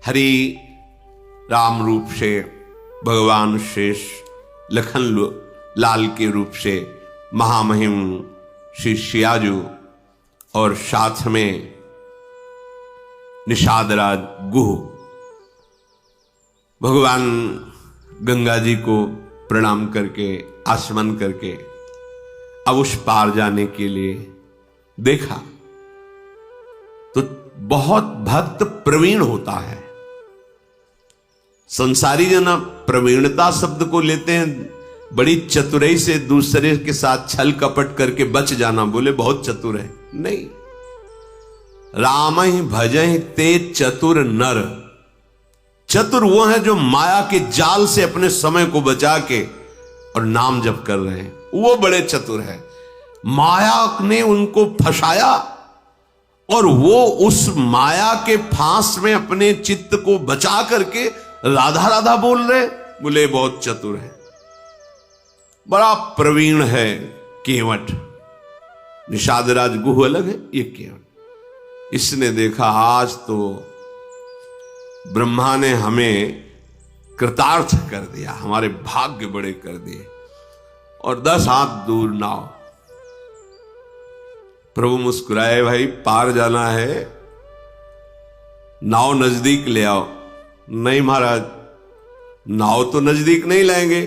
हरि राम रूप से भगवान शेष लखन लाल के रूप से महामहिम श्री सियाजू और साथ में निषादराज गुह भगवान गंगा जी को प्रणाम करके आचमन करके अब उस पार जाने के लिए देखा तो बहुत भक्त प्रवीण होता है। संसारी जन प्रवीणता शब्द को लेते हैं बड़ी चतुराई से दूसरे के साथ छल कपट करके बच जाना, बोले बहुत चतुर है। नहीं, राम ही भजहि ते चतुर नर। चतुर वो है जो माया के जाल से अपने समय को बचा के और नाम जप कर रहे हैं, वो बड़े चतुर है। माया ने उनको फंसाया और वो उस माया के फांस में अपने चित्त को बचा करके राधा राधा बोल रहे, बोले बहुत चतुर है, बड़ा प्रवीण है। केवट निषादराज गुह अलग है, ये केवट। इसने देखा आज तो ब्रह्मा ने हमें कृतार्थ कर दिया, हमारे भाग्य बड़े कर दिए। और 10 हाथ दूर नाव। प्रभु मुस्कुराए, भाई पार जाना है, नाव नजदीक ले आओ। नहीं महाराज, नाव तो नजदीक नहीं लाएंगे।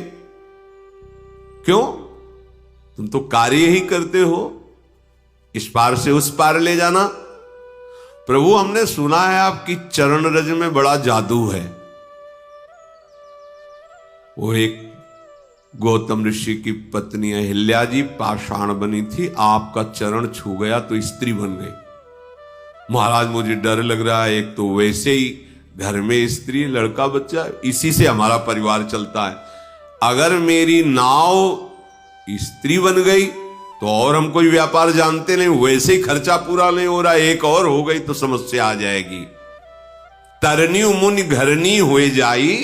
क्यों? तुम तो कार्य ही करते हो, इस पार से उस पार ले जाना। प्रभु हमने सुना है आपकी चरण रज में बड़ा जादू है। वो एक गौतम ऋषि की पत्नी अहिल्या जी पाषाण बनी थी, आपका चरण छू गया तो स्त्री बन गई। महाराज मुझे डर लग रहा है, एक तो वैसे ही घर में स्त्री लड़का बच्चा, इसी से हमारा परिवार चलता है। अगर मेरी नाव स्त्री बन गई तो और हम कोई व्यापार जानते नहीं, वैसे ही खर्चा पूरा नहीं हो रहा, एक और हो गई तो समस्या आ जाएगी। तरनी मुनि घरनी हो जाई,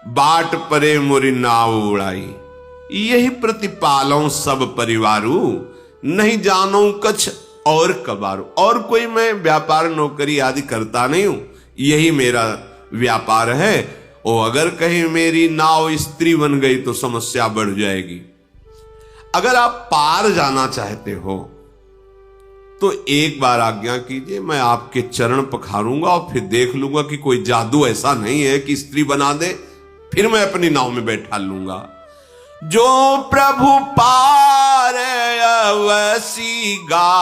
बाट परे मोरी नाव उड़ाई। यही प्रतिपालों सब परिवारू, नहीं जानो कछ और कबारू। और कोई मैं व्यापार नौकरी आदि करता नहीं हूं, यही मेरा व्यापार है। और अगर कहीं मेरी नाव स्त्री बन गई तो समस्या बढ़ जाएगी। अगर आप पार जाना चाहते हो तो एक बार आज्ञा कीजिए, मैं आपके चरण पखारूंगा और फिर देख लूंगा कि कोई जादू ऐसा नहीं है कि स्त्री बना दे, फिर मैं अपनी नाव में बैठा लूंगा। जो प्रभु पार अवसी गा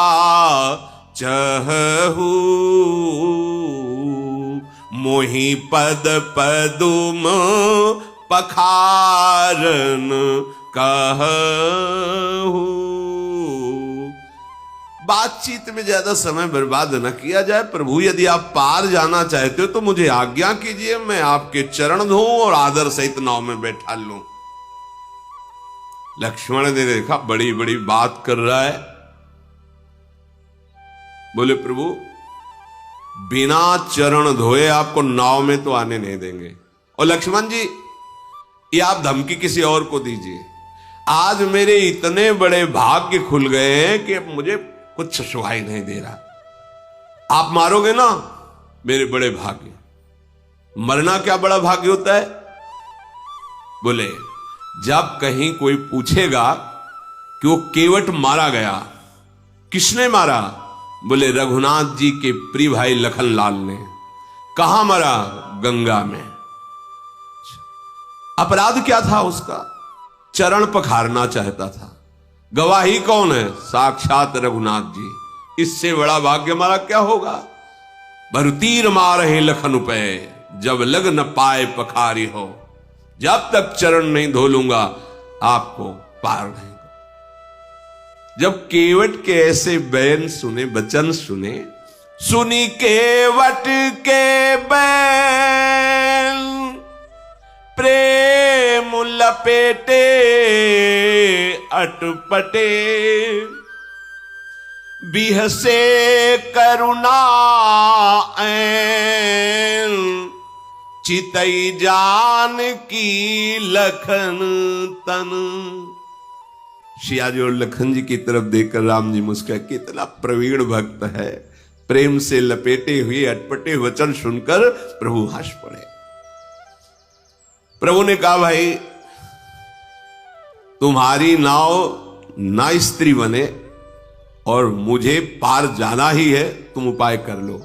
चहु, मोहि पद पदुम पखारन कहू। बातचीत में ज्यादा समय बर्बाद न किया जाए। प्रभु यदि आप पार जाना चाहते हो तो मुझे आज्ञा कीजिए, मैं आपके चरण धोऊं और आदर सहित नाव में बैठा लूं। लक्ष्मण ने देखा बड़ी बड़ी बात कर रहा है, बोले प्रभु बिना चरण धोए आपको नाव में तो आने नहीं देंगे। और लक्ष्मण जी, ये आप धमकी किसी और को दीजिए। आज मेरे इतने बड़े भाग्य खुल गए हैं कि मुझे कुछ सुहाई नहीं दे रहा। आप मारोगे ना, मेरे बड़े भाग्य। मरना क्या बड़ा भाग्य होता है? बोले जब कहीं कोई पूछेगा कि वो केवट मारा गया, किसने मारा? बोले रघुनाथ जी के प्रिय भाई लखन लाल ने। कहां मरा? गंगा में। अपराध क्या था उसका? चरण पखारना चाहता था। गवाही कौन है? साक्षात रघुनाथ जी। इससे बड़ा भाग्य हमारा क्या होगा? भरुतीर मारे लखन पे, जब लग न पाए पखारी हो। जब तक चरण नहीं धो लूंगा आपको पार नहीं। जब केवट के ऐसे बैन सुने, वचन सुने, सुनी केवट के बैन, प्रेम लपेटे अटपटे, बिहसे करुणा ऐन, चितई जान की लखन तन। सिया जी और लखन जी की तरफ देखकर राम जी मुस्कुराए, कितना प्रवीण भक्त है, प्रेम से लपेटे हुए अटपटे वचन सुनकर प्रभु हंस पड़े। प्रभु ने कहा, भाई तुम्हारी नाव ना स्त्री बने और मुझे पार जाना ही है, तुम उपाय कर लो।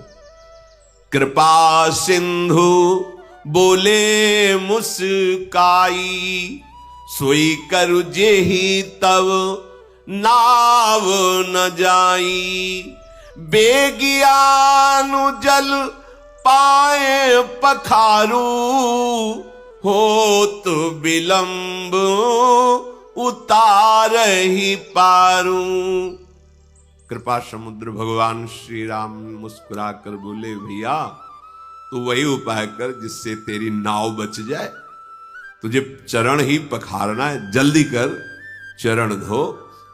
कृपा सिंधु बोले मुस्काई, सोई कर जेहि तब नाव न जाई। बेगियानु जल पाए पखारू, होत विलंब उतार ही पारू। कृपा समुद्र भगवान श्री राम मुस्कुरा कर बोले, भैया तू वही उपाय कर जिससे तेरी नाव बच जाए। तुझे चरण ही पखारना है, जल्दी कर, चरण धो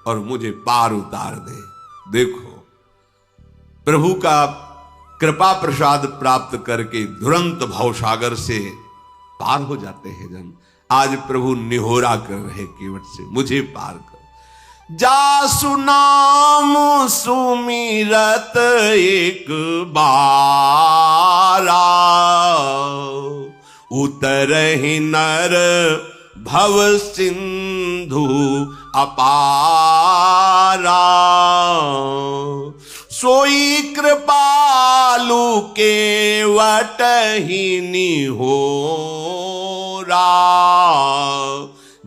और मुझे पार उतार दे। देखो, प्रभु का कृपा प्रसाद प्राप्त करके तुरंत भवसागर से पार हो जाते हैं जन। आज प्रभु निहोरा कर रहे केवट से, मुझे पार कर। जासु नाम सुमिरत एक बारा, उतरहि नर भव सिंधु अपारा। सोई कृपालु केवट ही निहोरा,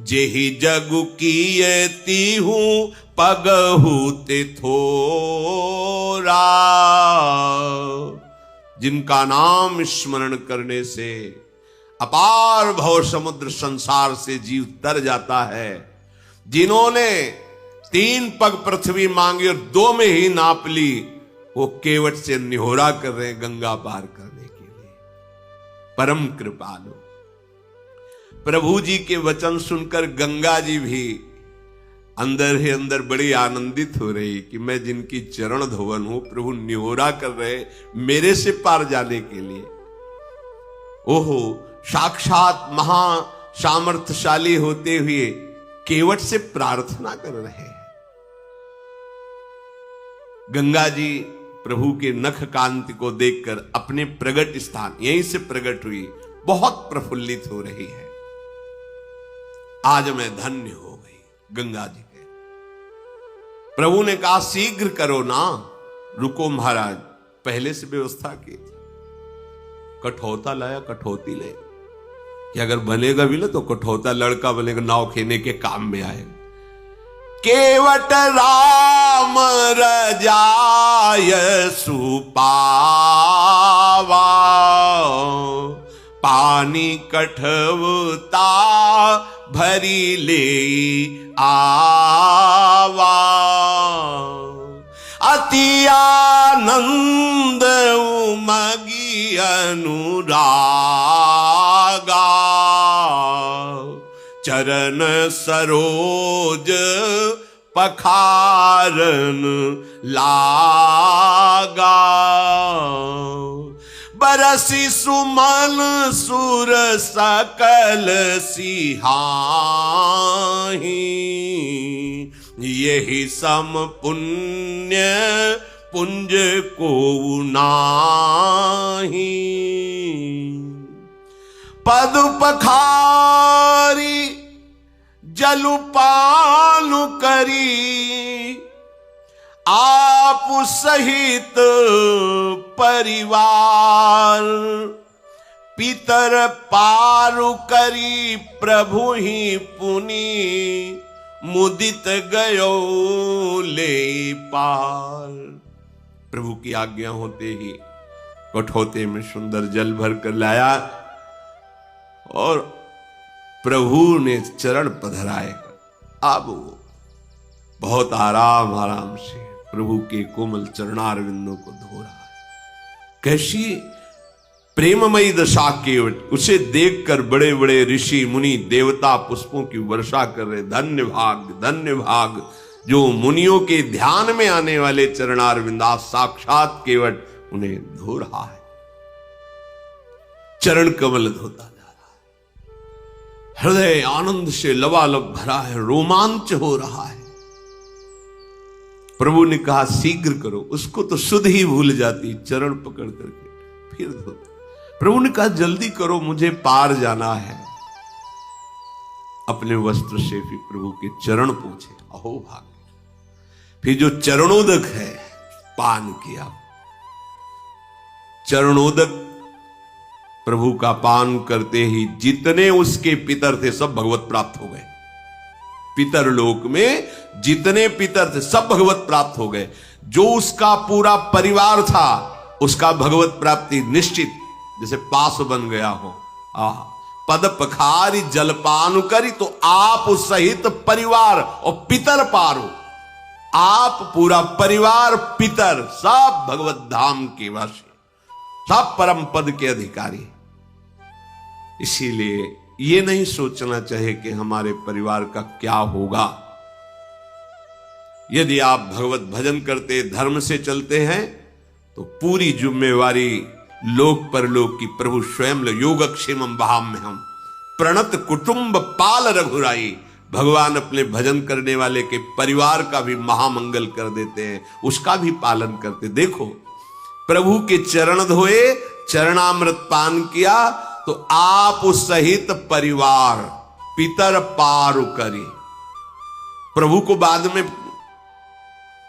जेहि जगु कीयति हूँ पगहु ते थोरा। जिनका नाम स्मरण करने से अपार भव समुद्र संसार से जीव तर जाता है, जिन्होंने 3 पग पृथ्वी मांगी और 2 में ही नाप ली, वो केवट से निहोरा कर रहे गंगा पार करने के लिए। परम कृपालु प्रभु जी के वचन सुनकर गंगा जी भी अंदर ही अंदर बड़ी आनंदित हो रही कि मैं जिनकी चरण धोवन हूं, प्रभु निहोरा कर रहे मेरे से पार जाने के लिए। ओहो, साक्षात महा सामर्थ्यशाली होते हुए केवट से प्रार्थना कर रहे हैं। गंगा जी प्रभु के नख कांति को देखकर अपने प्रगट स्थान, यहीं से प्रकट हुई, बहुत प्रफुल्लित हो रही है। आज मैं धन्य हो गई गंगा जी के। प्रभु ने कहा, शीघ्र करो ना, रुको महाराज, पहले से व्यवस्था की। कठौता लाया, कठौती ले, कि अगर बनेगा भी ना तो कठौता लड़का बनेगा, नाव खेने के काम में आएगा। केवट राम रजाय सुपावा, पानी कठवता भरी ले आवा। अति आनंद उमगी अनुरागा, चरण सरोज पखारन लागा। बरसी सुमन सुर सकल सिहाही, यही सम पुण्य पुंज को नाही। पद पखारी जलु पानु करी, आप सहित परिवार। पितर पारु करी प्रभु ही पुनि, मुदित गयो ले पार। प्रभु की आज्ञा होते ही कठौते में सुंदर जल भर कर लाया और प्रभु ने चरण पधराए। अब वो बहुत आराम आराम से प्रभु के कोमल चरणारविंदों को धो रहा है। कैसी प्रेममयी दशा केवट, उसे देखकर बड़े बड़े ऋषि मुनि देवता पुष्पों की वर्षा कर रहे। धन्य भाग जो मुनियों के ध्यान में आने वाले चरणारविंदा, साक्षात केवट उन्हें धो रहा है, चरण कमल धोता जा रहा है। हृदय आनंद से लबालब भरा है, रोमांच हो रहा है। प्रभु ने कहा शीघ्र करो। उसको तो सुध ही भूल जाती, चरण पकड़ करके फिर धोती। प्रभु ने कहा जल्दी करो, मुझे पार जाना है। अपने वस्त्र से भी प्रभु के चरण पूछे, अहो भाग्य। फिर जो चरणोदक है पान किया। चरणोदक प्रभु का पान करते ही जितने उसके पितर थे सब भगवत प्राप्त हो गए। पितर लोक में जितने पितर थे सब भगवत प्राप्त हो गए। जो उसका पूरा परिवार था उसका भगवत प्राप्ति निश्चित, जैसे पास बन गया हो। पद पखारी जलपान करी, तो आप उस सहित परिवार और पितर पारो। आप पूरा परिवार पितर सब भगवत धाम के वासी, सब परम पद के अधिकारी। इसीलिए ये नहीं सोचना चाहिए कि हमारे परिवार का क्या होगा। यदि आप भगवत भजन करते, धर्म से चलते हैं, तो पूरी जिम्मेवारी लोक परलोक की प्रभु स्वयं ले। योगक्षेमम वहाम में हम प्रणत कुटुंब पाल रघुराई। भगवान अपने भजन करने वाले के परिवार का भी महामंगल कर देते हैं, उसका भी पालन करते। देखो प्रभु के चरण धोए, चरणामृत पान किया, तो आप उस सहित परिवार पितर पार करी। प्रभु को बाद में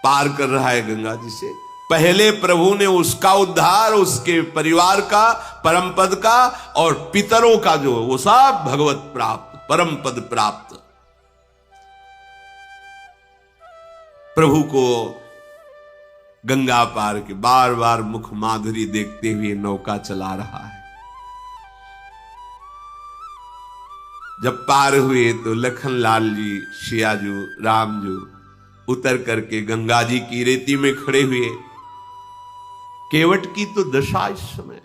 पार कर रहा है गंगा जी से। पहले प्रभु ने उसका उद्धार, उसके परिवार का, परम पद का, और पितरों का जो वो सब भगवत प्राप्त, परम पद प्राप्त। प्रभु को गंगा पार के बार बार मुख माधुरी देखते हुए नौका चला रहा है। जब पार हुए तो लखन लाल जी, सियाजू, रामजू उतर करके गंगा जी की रेती में खड़े हुए। केवट की तो दशा इस समय,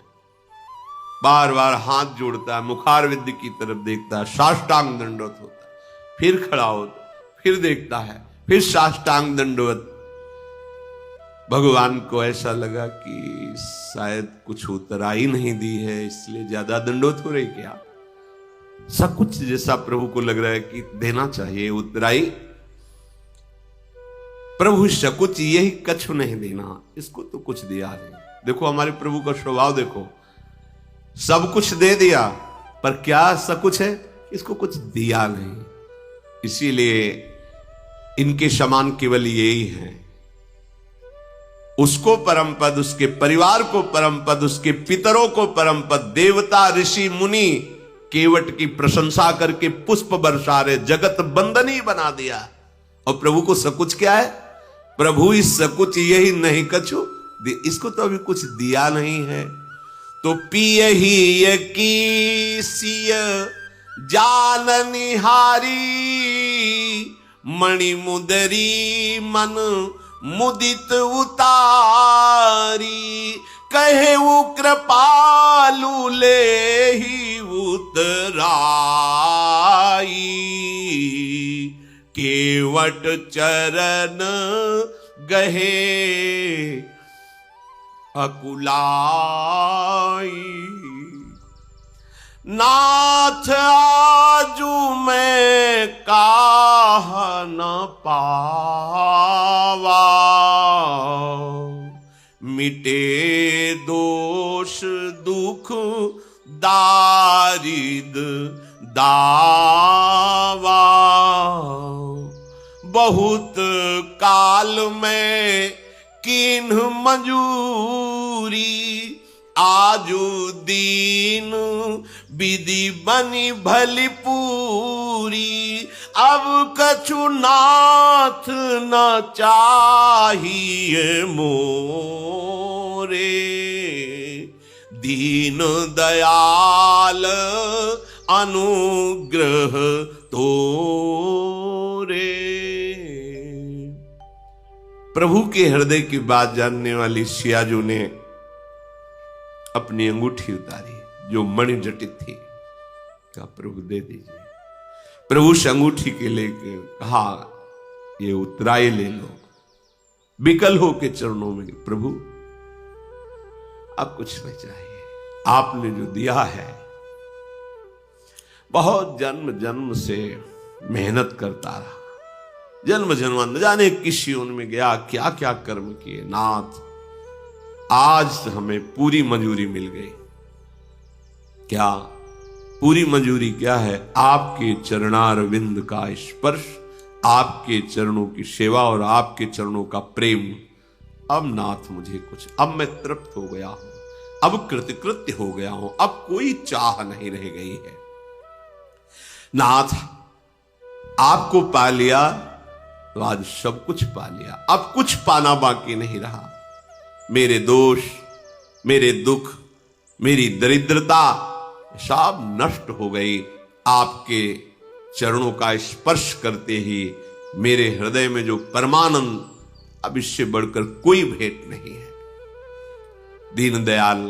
बार बार हाथ जोड़ता है, मुखार विद्य की तरफ देखता है, साष्टांग दंडवत होता है, फिर खड़ा होता, फिर देखता है, फिर साष्टांग दंडवत। भगवान को ऐसा लगा कि शायद कुछ उतराई नहीं दी है, इसलिए ज्यादा दंडवत हो रही क्या। सब कुछ जैसा प्रभु को लग रहा है कि देना चाहिए उतराई। प्रभु सकुच यही कछु नहीं देना, इसको तो कुछ दिया नहीं। देखो हमारे प्रभु का स्वभाव देखो, सब कुछ दे दिया पर क्या सकुच है, इसको कुछ दिया नहीं। इसीलिए इनके समान केवल यही है। उसको परम पद, उसके परिवार को परम पद, उसके पितरों को परम पद। देवता ऋषि मुनि केवट की प्रशंसा करके पुष्प बरसा रहे, जगत बंदनी बना दिया। और प्रभु को सकुच क्या है? प्रभु इस सकुच यही नहीं कछु, इसको तो अभी कुछ दिया नहीं है। तो पिय ही की सिय जान निहारी, मणि मुदरी मन मुदित उतारी। कहे वो कृपालु ले ही उतराई, केवट चरण गहे अकुलाई। नाथ आजू मैं काह न पावा, मिटे दोष दुख दारिद दावा। बहुत काल में किन्ह मंजूरी, आजू दीन विधि बनी भली पूरी। अब कछु नाथ न चाहिए मोरे, दीन दयाल अनुग्रह तोरे। प्रभु के हृदय की बात जानने वाली सियाजू ने अपनी अंगूठी उतारी जो मणि जटित थी, कहा प्रभु दे दीजिए। प्रभु से अंगूठी के लेके कहा ये उतराई ले लो। विकल हो के चरणों में, प्रभु अब कुछ नहीं चाहिए, आपने जो दिया है। बहुत जन्म जन्म से मेहनत करता रहा, जन्म जन्म न जाने किस योनि में गया, क्या क्या कर्म किए। नाथ आज हमें पूरी मंजूरी मिल गई। क्या पूरी मंजूरी क्या है? आपके चरणारविंद का स्पर्श, आपके चरणों की सेवा और आपके चरणों का प्रेम। अब नाथ मुझे कुछ, अब मैं तृप्त हो गया हूं, अब कृतकृत्य हो गया हूं, अब कोई चाह नहीं रह गई है। नाथ आपको पा लिया तो आज सब कुछ पा लिया, अब कुछ पाना बाकी नहीं रहा। मेरे दोष, मेरे दुख, मेरी दरिद्रता सब नष्ट हो गई। आपके चरणों का स्पर्श करते ही मेरे हृदय में जो परमानंद, अब इससे बढ़कर कोई भेंट नहीं है। दीनदयाल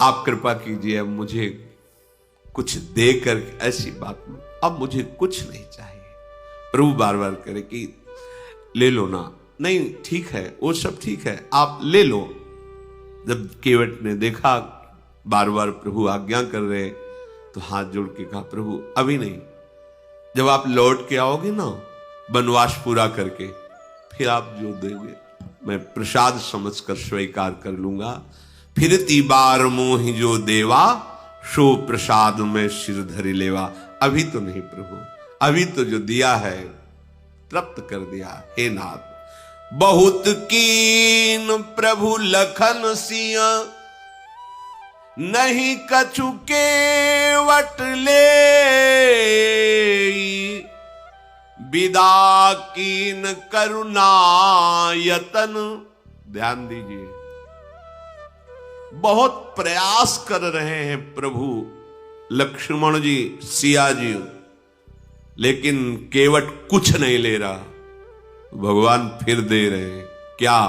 आप कृपा कीजिए, अब मुझे कुछ देकर ऐसी बात, अब मुझे कुछ नहीं चाहिए। प्रभु बार बार करे कि ले लो ना, नहीं ठीक है, वो सब ठीक है, आप ले लो। जब केवट ने देखा बार बार प्रभु आज्ञा कर रहे, तो हाथ जोड़ के कहा, प्रभु अभी नहीं, जब आप लौट के आओगे ना वनवास पूरा करके, फिर आप जो दोगे मैं प्रसाद समझकर स्वीकार कर लूंगा। फिरती बार मोहि जो देवा, सो प्रसाद में सिर धरि लेवा। अभी तो नहीं प्रभु, अभी तो जो दिया है तृप्त कर दिया। हे नाथ बहुत कीन प्रभु लखन सिंह, नहीं कछु केवट ले, विदा कीन करुणा यतन। ध्यान दीजिए, बहुत प्रयास कर रहे हैं प्रभु लक्ष्मण जी, सिया जी, लेकिन केवट कुछ नहीं ले रहा। भगवान फिर दे रहे हैं। क्या?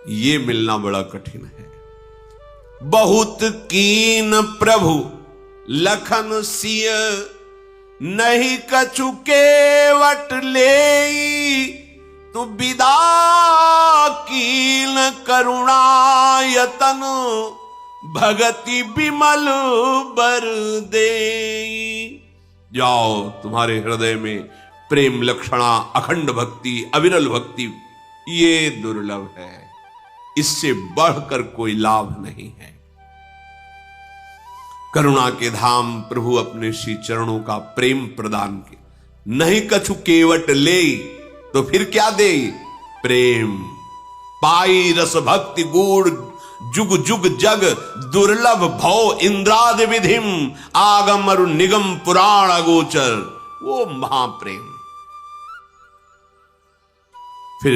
ये मिलना बड़ा कठिन है। बहुत कीन प्रभु लखन सिय, नहीं कछु केवट लेई, तू विदा कीन करुणा यतन, भगति विमल बर देई। जाओ, तुम्हारे हृदय में प्रेम लक्षणा, अखंड भक्ति, अविरल भक्ति, ये दुर्लभ है, इससे बढ़कर कोई लाभ नहीं है। करुणा के धाम प्रभु अपने श्री चरणों का प्रेम प्रदान के, नहीं कछु केवट ले, तो फिर क्या दे? प्रेम। पाई रस भक्ति गूढ़, जुग जुग जग दुर्लभ भव इंद्रादि विधिम, आगम अरु निगम पुराण अगोचर। वो महाप्रेम। फिर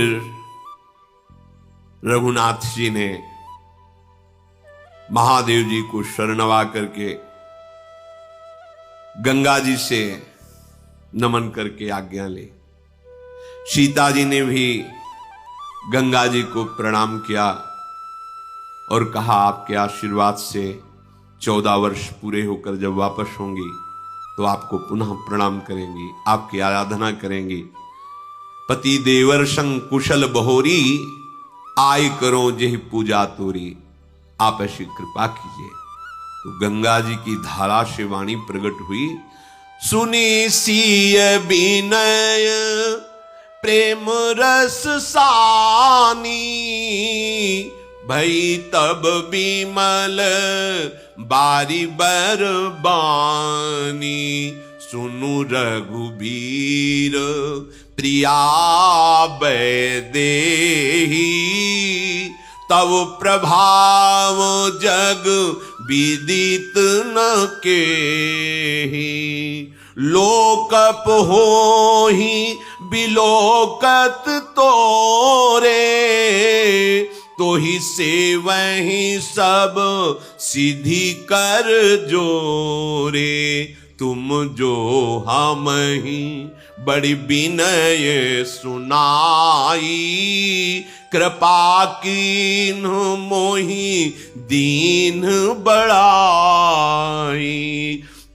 रघुनाथ जी ने महादेव जी को शरणवा करके गंगा जी से नमन करके आज्ञा ली। सीता जी ने भी गंगा जी को प्रणाम किया और कहा, आपके आशीर्वाद से 14 वर्ष पूरे होकर जब वापस होंगी तो आपको पुनः प्रणाम करेंगी, आपकी आराधना करेंगी। पति देवर संग कुशल बहोरी, आय करो जेहि पूजा तोरी। आप ऐसी कृपा कीजिए। तो गंगा जी की धारा से वाणी प्रकट हुई। सुनी सीय विनय प्रेम रस सानी, भई तब विमल बारी बर बानी। सुनु रघुबीर प्रिया वैदेही, तब प्रभाव जग विदित न केहि। लोकप होहि बिलोकत तोरे, तो ही से वही सब सिद्धि कर जोरे। तुम जो हम ही बड़ी विनय सुनाई, कृपा कीन मोहि दीन बड़ाई।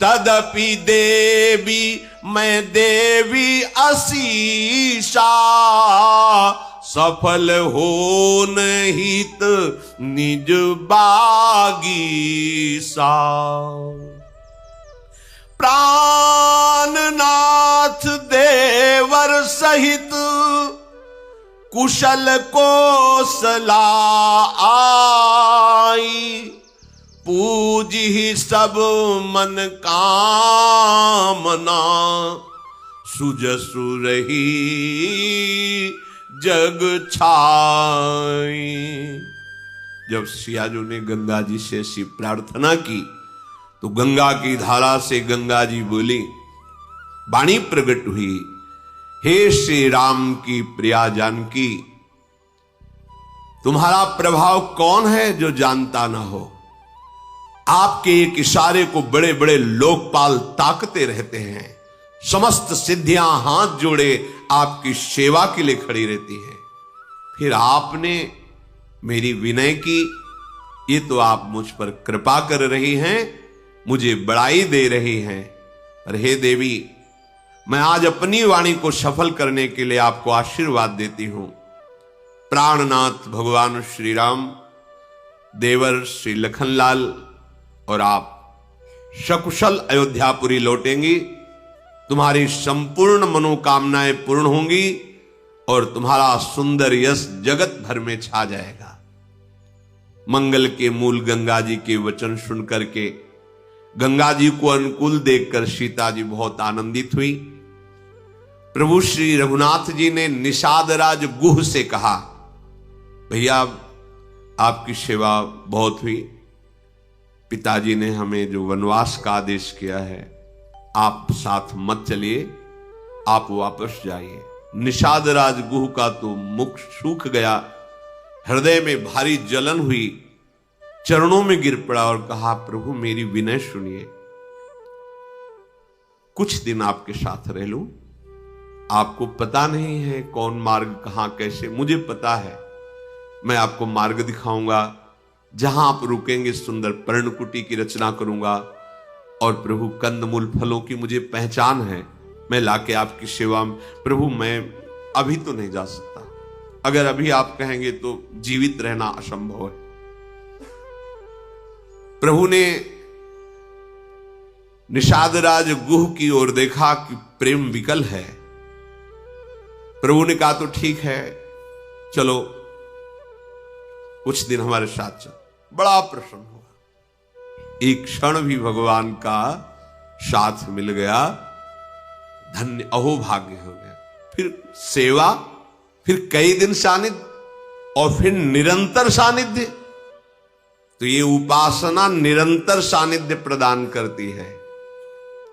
तदपि देवी मैं देवी असीसा, सफल हो निहित निज बागीसा। प्राणनाथ देवर सहित कुशल कोसला आई, पूजी सब मन कामना, सुजसु रही जग छाई। जब सियाजू ने गंगा जी से ऐसी प्रार्थना की तो गंगा की धारा से गंगा जी बोली, वाणी प्रकट हुई, हे श्री राम की प्रिया जानकी, तुम्हारा प्रभाव कौन है जो जानता ना हो। आपके एक इशारे को बड़े बड़े लोकपाल ताकते रहते हैं, समस्त सिद्धियां हाथ जोड़े आपकी सेवा के लिए खड़ी रहती हैं। फिर आपने मेरी विनय की, ये तो आप मुझ पर कृपा कर रही हैं, मुझे बड़ाई दे रही हैं। पर हे देवी, मैं आज अपनी वाणी को सफल करने के लिए आपको आशीर्वाद देती हूं। प्राणनाथ भगवान श्री राम, देवर श्री लखनलाल और आप सकुशल अयोध्यापुरी लौटेंगी, तुम्हारी संपूर्ण मनोकामनाएं पूर्ण होंगी और तुम्हारा सुंदर यश जगत भर में छा जाएगा। मंगल के मूल गंगा जी के वचन सुनकर के गंगा जी को अनुकूल देखकर सीता जी बहुत आनंदित हुई। प्रभु श्री रघुनाथ जी ने निषादराज गुह से कहा, भैया आपकी सेवा बहुत हुई, पिताजी ने हमें जो वनवास का आदेश किया है, आप साथ मत चलिए, आप वापस जाइए। निषादराज गुह का तो मुख सूख गया, हृदय में भारी जलन हुई, चरणों में गिर पड़ा और कहा, प्रभु मेरी विनय सुनिए, कुछ दिन आपके साथ रह लूं। आपको पता नहीं है कौन मार्ग कहां कैसे, मुझे पता है, मैं आपको मार्ग दिखाऊंगा, जहां आप रुकेंगे सुंदर पर्णकुटी की रचना करूंगा। और प्रभु कंदमूल फलों की मुझे पहचान है, मैं लाके आपकी सेवा में, प्रभु मैं अभी तो नहीं जा सकता, अगर अभी आप कहेंगे तो जीवित रहना असंभव है। प्रभु ने निषादराज गुह की ओर देखा कि प्रेम विकल है। प्रभु ने कहा तो ठीक है, चलो कुछ दिन हमारे साथ चलो। बड़ा प्रसन्न हुआ, एक क्षण भी भगवान का साथ मिल गया, धन्य अहोभाग्य हो गया। फिर सेवा, फिर कई दिन सानिध्य और फिर निरंतर सानिध्य। तो ये उपासना निरंतर सानिध्य प्रदान करती है।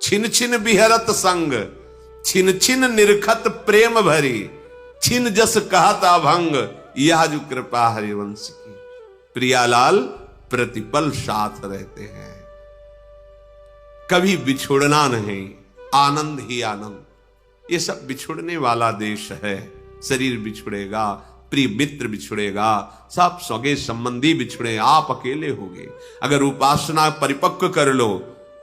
छिन छिन बिहरत संग, छिन छिन निरखत प्रेम भरी, छिन जस कहत अभंग, यह जो कृपा हरिवंश की। प्रियालाल प्रतिपल साथ रहते हैं, कभी बिछुड़ना नहीं, आनंद ही आनंद। ये सब बिछुड़ने वाला देश है, शरीर बिछुड़ेगा, प्रिय मित्र बिछुड़ेगा, सब सगे संबंधी बिछुड़े, आप अकेले होगे। अगर उपासना परिपक्व कर लो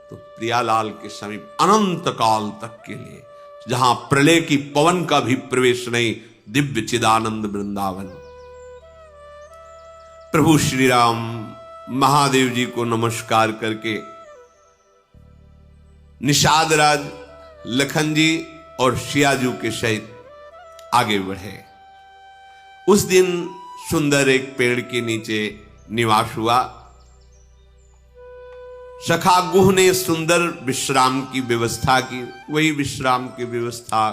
तो प्रियालाल के समीप अनंत काल तक के लिए, जहां प्रलय की पवन का भी प्रवेश नहीं, दिव्य चिदानंद वृंदावन। प्रभु श्री राम महादेव जी को नमस्कार करके निषादराज लखन जी और सियाजू के सहित आगे बढ़े। उस दिन सुंदर एक पेड़ के नीचे निवास हुआ। सखा गुह ने सुंदर विश्राम की व्यवस्था की, वही विश्राम की व्यवस्था,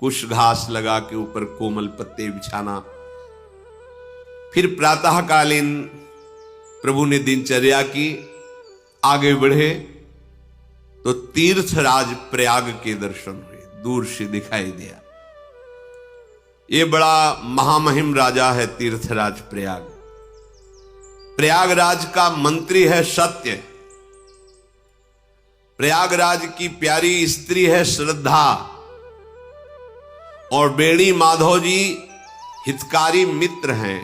कुछ घास लगा के ऊपर कोमल पत्ते बिछाना। फिर प्रातःकालीन प्रभु ने दिनचर्या की, आगे बढ़े तो तीर्थराज प्रयाग के दर्शन हुए, दूर से दिखाई दिया। ये बड़ा महामहिम राजा है तीर्थराज प्रयाग। प्रयागराज का मंत्री है सत्य, प्रयागराज की प्यारी स्त्री है श्रद्धा, और बेणी माधव जी हितकारी मित्र हैं।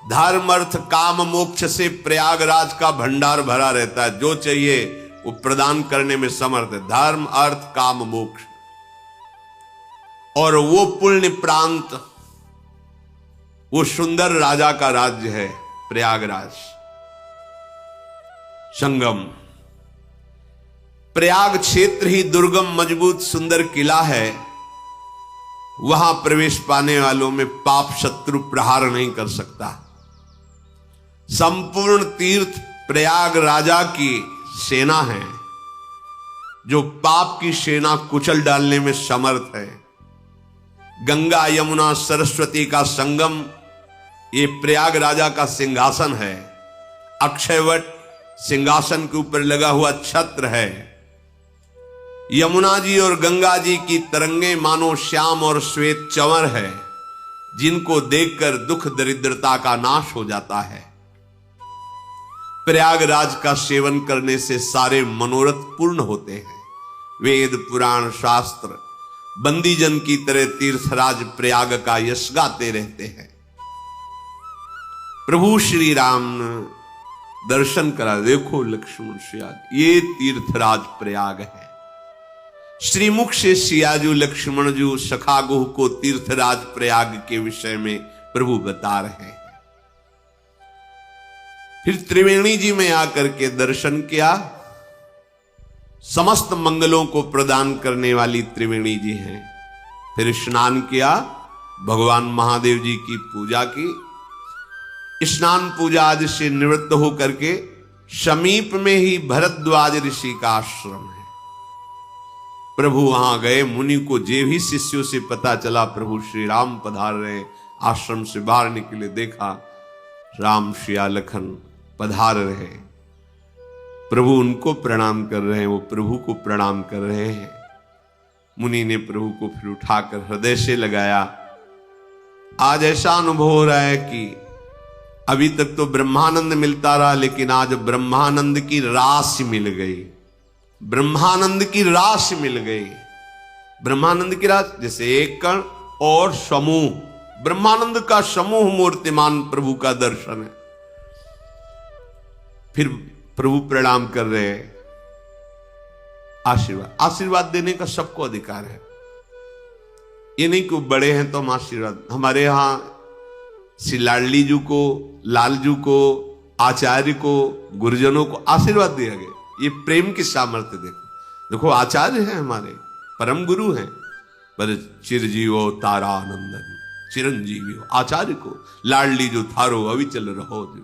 धर्म अर्थ काम मोक्ष से प्रयागराज का भंडार भरा रहता है, जो चाहिए वो प्रदान करने में समर्थ है। धर्म अर्थ काम मोक्ष, और वो पुण्य प्रांत, वो सुंदर राजा का राज्य है प्रयागराज। संगम प्रयाग क्षेत्र ही दुर्गम मजबूत सुंदर किला है। वहां प्रवेश पाने वालों में पाप शत्रु प्रहार नहीं कर सकता। संपूर्ण तीर्थ प्रयाग राजा की सेना है, जो पाप की सेना कुचल डालने में समर्थ है। गंगा यमुना सरस्वती का संगम ये प्रयाग राजा का सिंहासन है। अक्षयवट सिंहासन के ऊपर लगा हुआ छत्र है। यमुना जी और गंगा जी की तरंगे मानो श्याम और श्वेत चंवर है, जिनको देखकर दुख दरिद्रता का नाश हो जाता है। प्रयागराज का सेवन करने से सारे मनोरथ पूर्ण होते हैं। वेद पुराण शास्त्र बंदीजन की तरह तीर्थराज प्रयाग का यश गाते रहते हैं। प्रभु श्री राम ने दर्शन करा, देखो लक्ष्मण सिया, ये तीर्थराज प्रयाग है। श्रीमुख से सियाजू लक्ष्मण जू सखागुह को तीर्थराज प्रयाग के विषय में प्रभु बता रहे हैं। फिर त्रिवेणी जी में आकर के दर्शन किया। समस्त मंगलों को प्रदान करने वाली त्रिवेणी जी हैं। फिर स्नान किया, भगवान महादेव जी की पूजा की। स्नान पूजा आदि से निवृत्त होकर के समीप में ही भरद्वाज ऋषि का आश्रम है। प्रभु वहां गए। मुनि को जे भी शिष्यों से पता चला प्रभु श्री राम पधार रहे, आश्रम से बाहर निकले, देखा राम सिया लखन पधार रहे। प्रभु उनको प्रणाम कर रहे हैं, वो प्रभु को प्रणाम कर रहे हैं। मुनि ने प्रभु को फिर उठाकर हृदय से लगाया। आज ऐसा अनुभव हो रहा है कि अभी तक तो ब्रह्मानंद मिलता रहा, लेकिन आज ब्रह्मानंद की राशि मिल गई। ब्रह्मानंद की राशि मिल गई। ब्रह्मानंद की राशि जैसे एक कण और समूह, ब्रह्मानंद का समूह मूर्तिमान प्रभु का दर्शन है। फिर प्रभु प्रणाम कर रहे हैं। आशीर्वाद देने का सबको अधिकार है। ये नहीं कि बड़े हैं तो हम आशीर्वाद, हमारे यहां श्री लाडली जी को, लालजू को, आचार्य को, गुरुजनों को आशीर्वाद दिया गया। ये प्रेम की सामर्थ्य देखो। देखो आचार्य हैं हमारे, परम गुरु हैं, पर चिरजीवो तारानंदन चिरंजीवी हो। आचार्य को लाडली जो थारो अविचल रहो जो,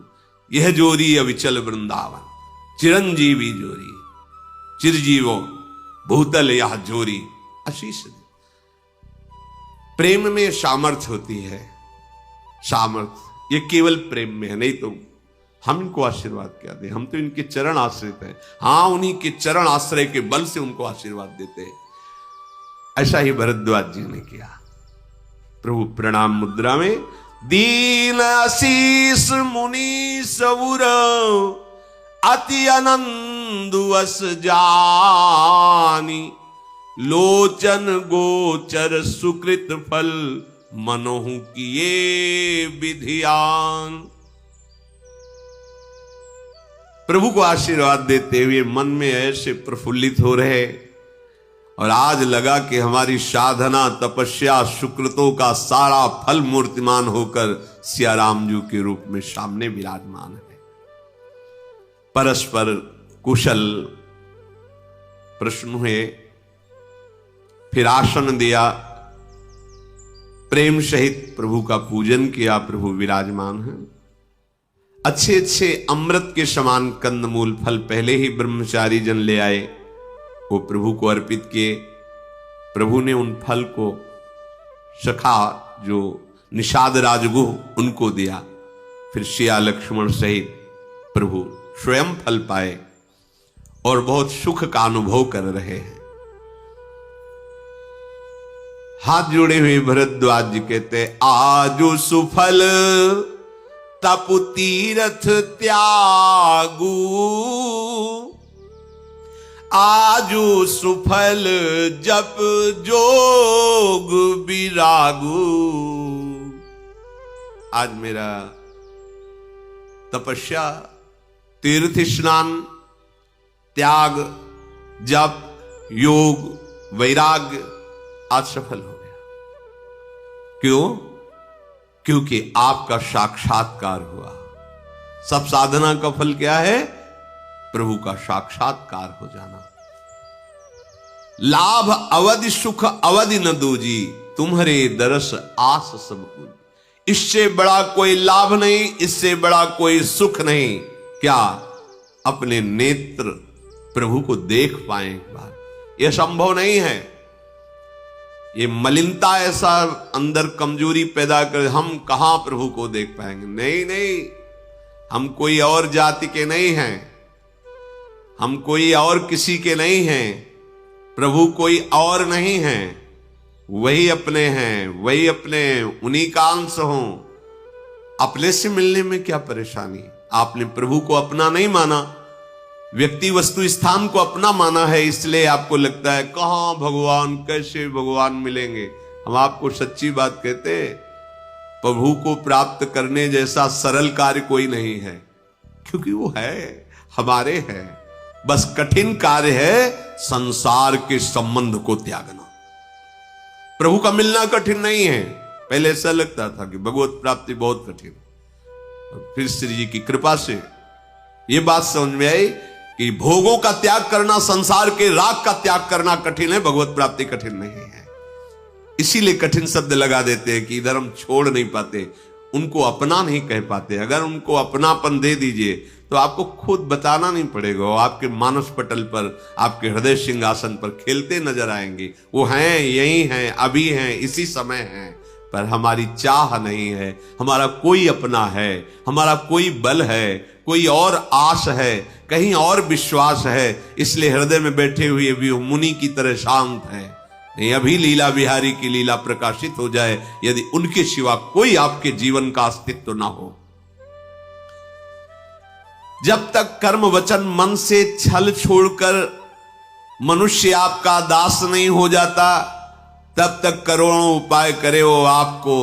यह जोरी अविचल वृंदावन, चिरंजीवी जोरी, चिरजीवो भूतल यह जोरी आशीष। प्रेम में सामर्थ्य होती है। सामर्थ्य ये केवल प्रेम में है, नहीं तो हम इनको आशीर्वाद क्या दें? हम तो इनके चरण आश्रित हैं। हां, उन्हीं के चरण आश्रय के बल से उनको आशीर्वाद देते हैं। ऐसा ही भरद्वाज जी ने किया। प्रभु प्रणाम मुद्रा में दीन आशीष मुनि सौर अति आनंद वस जानी, लोचन गोचर सुकृत फल मनोहु किए विधियान। प्रभु को आशीर्वाद देते हुए मन में ऐसे प्रफुल्लित हो रहे, और आज लगा कि हमारी साधना तपस्या सुकृतों का सारा फल मूर्तिमान होकर सियाराम जी के रूप में सामने विराजमान है। परस्पर कुशल प्रश्न हुए, फिर आसन दिया, प्रेम सहित प्रभु का पूजन किया। प्रभु विराजमान है। अच्छे अच्छे अमृत के समान कंदमूल फल पहले ही ब्रह्मचारी जन ले आए, वो प्रभु को अर्पित किए। प्रभु ने उन फल को सखा जो निषाद राजगुह उनको दिया। फिर सिया लक्ष्मण सहित प्रभु स्वयं फल पाए और बहुत सुख का अनुभव कर रहे हैं। हाथ जोड़े हुए भरद्वाज जी कहते, आजु सुफल तपु तीरथ त्यागू, आजु सुफल जप जोग विरागू। आज मेरा तपस्या, तीर्थ स्नान, त्याग, जप, योग, वैराग्य आज सफल हो गया। क्यों? क्योंकि आपका साक्षात्कार हुआ। सब साधना का फल क्या है? प्रभु का साक्षात्कार हो जाना। लाभ अवधि सुख अवधि न दूजी, तुम्हारे दरस आस सब कुछ। इससे बड़ा कोई लाभ नहीं, इससे बड़ा कोई सुख नहीं, क्या अपने नेत्र प्रभु को देख पाए एक बार, यह संभव नहीं है। ये मलिनता ऐसा अंदर कमजोरी पैदा कर, हम कहां प्रभु को देख पाएंगे। नहीं नहीं, हम कोई और जाति के नहीं हैं, हम कोई और किसी के नहीं हैं, प्रभु कोई और नहीं है, वही अपने हैं, वही अपने, उन्हीं का अंश हो। अपने से मिलने में क्या परेशानी? आपने प्रभु को अपना नहीं माना, व्यक्ति वस्तु स्थान को अपना माना है, इसलिए आपको लगता है कहां भगवान, कैसे भगवान मिलेंगे। हम आपको सच्ची बात कहते, प्रभु को प्राप्त करने जैसा सरल कार्य कोई नहीं है, क्योंकि वो है, हमारे है। बस कठिन कार्य है संसार के संबंध को त्यागना। प्रभु का मिलना कठिन नहीं है। पहले ऐसा लगता था कि भगवत प्राप्ति बहुत कठिन, फिर श्री जी की कृपा से यह बात समझ में आई कि भोगों का त्याग करना, संसार के राग का त्याग करना कठिन है, भगवत प्राप्ति कठिन नहीं है। इसीलिए कठिन शब्द लगा देते हैं कि इधर हम छोड़ नहीं पाते, उनको अपना नहीं कह पाते। अगर उनको अपनापन दे दीजिए तो आपको खुद बताना नहीं पड़ेगा, वो आपके मानस पटल पर, आपके हृदय सिंहासन पर खेलते नजर आएंगे। वो हैं, यही हैं, अभी हैं, इसी समय हैं, पर हमारी चाह नहीं है, हमारा कोई अपना है, हमारा कोई बल है, कोई और आस है, कहीं और विश्वास है। इसलिए हृदय में बैठे हुए भी मुनि की तरह शांत है। नहीं, अभी लीला बिहारी की लीला प्रकाशित हो जाए, यदि उनके सिवा कोई आपके जीवन का अस्तित्व ना हो। जब तक कर्म वचन मन से छल छोड़कर मनुष्य आपका दास नहीं हो जाता, तब तक करोड़ों उपाय करे वो आपको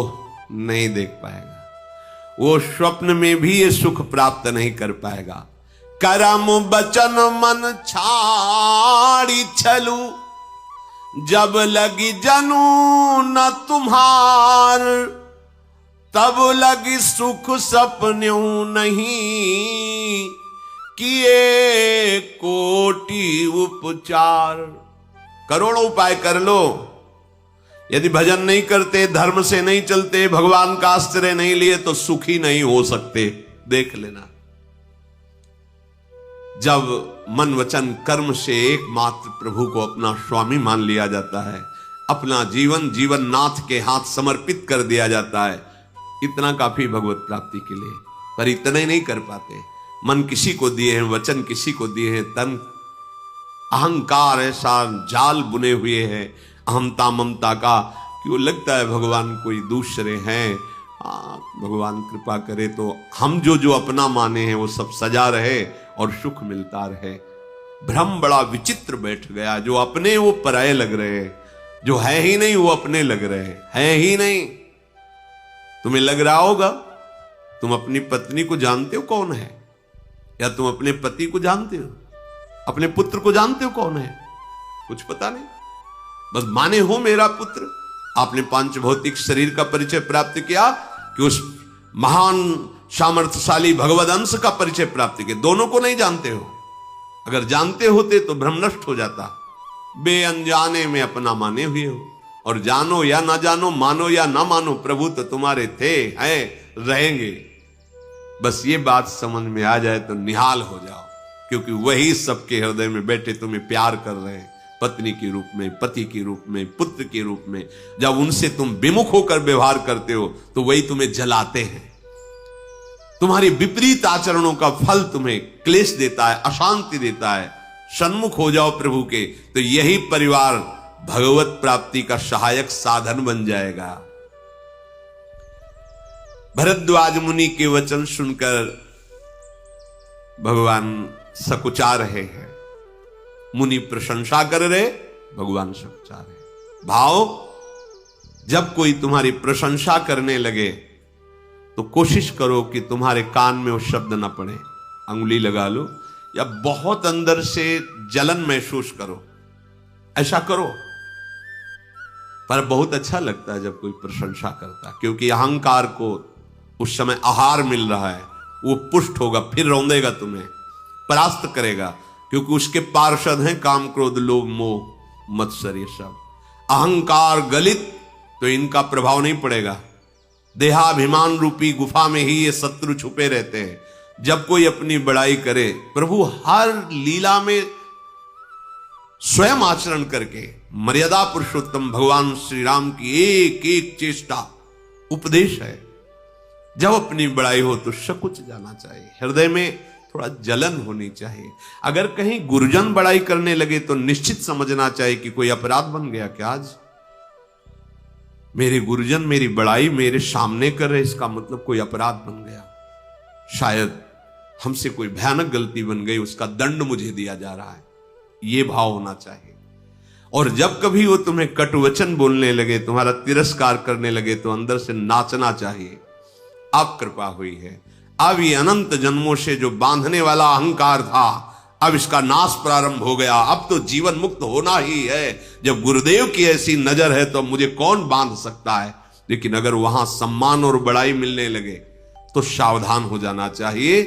नहीं देख पाएगा, वो स्वप्न में भी ये सुख प्राप्त नहीं कर पाएगा। कर्म वचन मन छाड़ी छलू, जब लगी जनू न तुम्हार, तब लगी सुख सपन्यों नहीं, किए कोटि उपचार। करोड़ों उपाय कर लो, यदि भजन नहीं करते, धर्म से नहीं चलते, भगवान का आश्रय नहीं लिए, तो सुखी नहीं हो सकते। देख लेना, जब मन वचन कर्म से एकमात्र प्रभु को अपना स्वामी मान लिया जाता है, अपना जीवन जीवन नाथ के हाथ समर्पित कर दिया जाता है, इतना काफी भगवत प्राप्ति के लिए। पर इतना ही नहीं कर पाते। मन किसी को दिए हैं, वचन किसी को दिए हैं, तन अहंकार ऐसा जाल बुने हुए हैं अहमता ममता का कि वो लगता है भगवान कोई दूसरे हैं। भगवान कृपा करे तो हम जो जो अपना माने हैं वो सब सजा रहे और सुख मिलता रहे। भ्रम बड़ा विचित्र बैठ गया, जो अपने वो पराये लग रहे हैं, जो है ही नहीं वो अपने लग रहे हैं ही नहीं। तुम्हें लग रहा होगा, तुम अपनी पत्नी को जानते हो कौन है, या तुम अपने पति को जानते हो, अपने पुत्र को जानते हो कौन है? कुछ पता नहीं, बस माने हो मेरा पुत्र। आपने पांच भौतिक शरीर का परिचय प्राप्त किया कि उस महान सामर्थ्यशाली भगवद अंश का परिचय प्राप्त किया, दोनों को नहीं जानते हो। अगर जानते होते तो भ्रम नष्ट हो जाता। बे अनजाने में अपना माने हुए हो, और जानो या ना जानो, मानो या ना मानो, प्रभु तो तुम्हारे थे, हैं, रहेंगे। बस ये बात समझ में आ जाए तो निहाल हो जाओ, क्योंकि वही सबके हृदय में बैठे तुम्हें प्यार कर रहे हैं, पत्नी के रूप में, पति के रूप में, पुत्र के रूप में। जब उनसे तुम विमुख होकर व्यवहार करते हो तो वही तुम्हें जलाते हैं। तुम्हारे विपरीत आचरणों का फल तुम्हें क्लेश देता है, अशांति देता है। सन्मुख हो जाओ प्रभु के, तो यही परिवार भगवत प्राप्ति का सहायक साधन बन जाएगा। भरद्वाज मुनि के वचन सुनकर भगवान सकुचा रहे हैं। मुनि प्रशंसा कर रहे, भगवान सकुचा रहे। भाव, जब कोई तुम्हारी प्रशंसा करने लगे तो कोशिश करो कि तुम्हारे कान में वो शब्द ना पड़े। अंगुली लगा लो या बहुत अंदर से जलन महसूस करो, ऐसा करो। पर बहुत अच्छा लगता है जब कोई प्रशंसा करता, क्योंकि अहंकार को उस समय आहार मिल रहा है। वो पुष्ट होगा, फिर रौंदेगा, तुम्हें परास्त करेगा, क्योंकि उसके पार्षद हैं काम क्रोध लोभ मोह। मत्सर, ये सब अहंकार गलित तो इनका प्रभाव नहीं पड़ेगा। देहाभिमान रूपी गुफा में ही ये शत्रु छुपे रहते हैं। जब कोई अपनी बड़ाई करे, प्रभु हर लीला में स्वयं आचरण करके मर्यादा पुरुषोत्तम भगवान श्री राम की एक एक चेष्टा उपदेश है। जब अपनी बड़ाई हो तो सकुच जाना चाहिए, हृदय में थोड़ा जलन होनी चाहिए। अगर कहीं गुरुजन बड़ाई करने लगे तो निश्चित समझना चाहिए कि कोई अपराध बन गया क्या। आज मेरे गुरुजन मेरी बड़ाई मेरे सामने कर रहे, इसका मतलब कोई अपराध बन गया। शायद हमसे कोई भयानक गलती बन गई, उसका दंड मुझे दिया जा रहा है, ये भाव होना चाहिए। और जब कभी वो तुम्हें कटुवचन बोलने लगे, तुम्हारा तिरस्कार करने लगे, तो अंदर से नाचना चाहिए, अब कृपा हुई है। अब ये अनंत जन्मों से जो बांधने वाला अहंकार था, अब इसका नाश प्रारंभ हो गया। अब तो जीवन मुक्त होना ही है। जब गुरुदेव की ऐसी नजर है तो मुझे कौन बांध सकता है। लेकिन अगर वहां सम्मान और बड़ाई मिलने लगे तो सावधान हो जाना चाहिए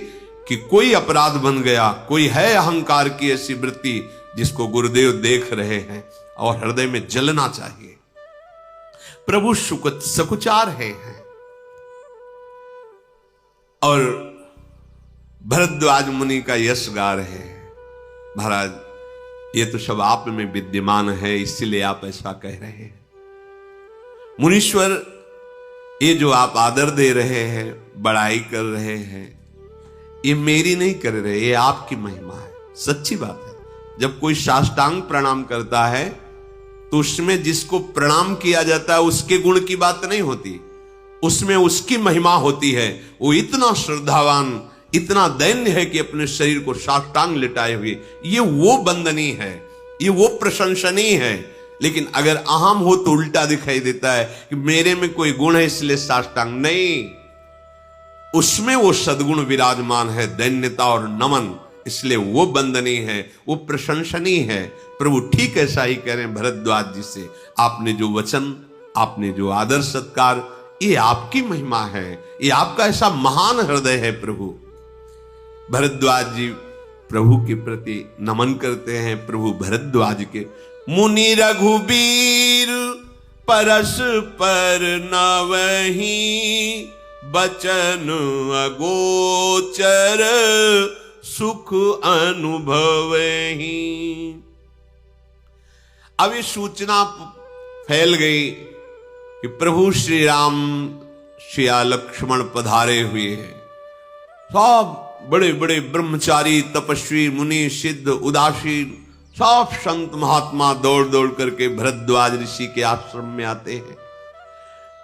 कि कोई अपराध बन गया, कोई है अहंकार की ऐसी वृत्ति जिसको गुरुदेव देख रहे हैं, और हृदय में जलना चाहिए। प्रभु सकुचार है। और भरद्वाज मुनि का यश गा रहे हैं, महाराज ये तो सब आप में विद्यमान है, इसलिए आप ऐसा कह रहे हैं। मुनीश्वर, ये जो आप आदर दे रहे हैं, बड़ाई कर रहे हैं, ये मेरी नहीं कर रहे, ये आपकी महिमा है। सच्ची बात है। जब कोई साष्टांग प्रणाम करता है तो उसमें जिसको प्रणाम किया जाता है उसके गुण की बात नहीं होती, उसमें उसकी महिमा होती है। वो इतना श्रद्धावान, इतना दैन्य है कि अपने शरीर को साष्टांग लिटाए हुए, ये वो वंदनीय है, ये वो प्रशंसनीय है। लेकिन अगर अहम हो तो उल्टा दिखाई देता है कि मेरे में कोई गुण है इसलिए साष्टांग नहीं, उसमें वो सद्गुण विराजमान है, दैन्यता और नमन, इसलिए वो वंदनीय है, वो प्रशंसनीय है। प्रभु ठीक ऐसा ही कह रहे हैं भरद्वाज जी से, आपने जो वचन, आपने जो आदर सत्कार, ये आपकी महिमा है, ये आपका ऐसा महान हृदय है। प्रभु भरद्वाज जी प्रभु के प्रति नमन करते हैं। प्रभु भरद्वाज के मुनि रघुबीर परस्पर नवहि, बचन अगोचर सुख अनुभवहि। अब ये सूचना फैल गई कि प्रभु श्री राम श्रिया लक्ष्मण पधारे हुए हैं। सब बड़े बड़े ब्रह्मचारी, तपस्वी, मुनि, सिद्ध, उदासीन, सब संत महात्मा दौड़ दौड़ करके भरद्वाज ऋषि के आश्रम में आते हैं।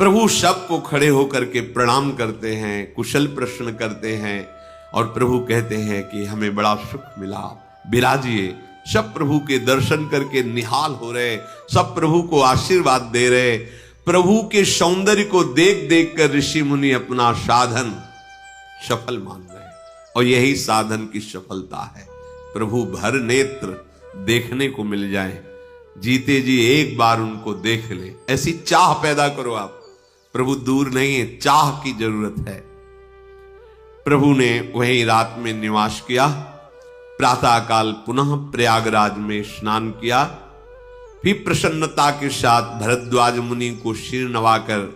प्रभु सबको खड़े होकर के प्रणाम करते हैं, कुशल प्रश्न करते हैं, और प्रभु कहते हैं कि हमें बड़ा सुख मिला, विराजिए। सब प्रभु के दर्शन करके निहाल हो रहे, सब प्रभु को आशीर्वाद दे रहे। प्रभु के सौंदर्य को देख देख कर ऋषि मुनि अपना साधन सफल मान रहे, और यही साधन की सफलता है। प्रभु भर नेत्र देखने को मिल जाए, जीते जी एक बार उनको देख ले, ऐसी चाह पैदा करो आप। प्रभु दूर नहीं है, चाह की जरूरत है। प्रभु ने वहीं रात में निवास किया। प्रातःकाल पुनः प्रयागराज में स्नान किया, फिर प्रसन्नता के साथ भरद्वाज मुनि को सिर नवाकर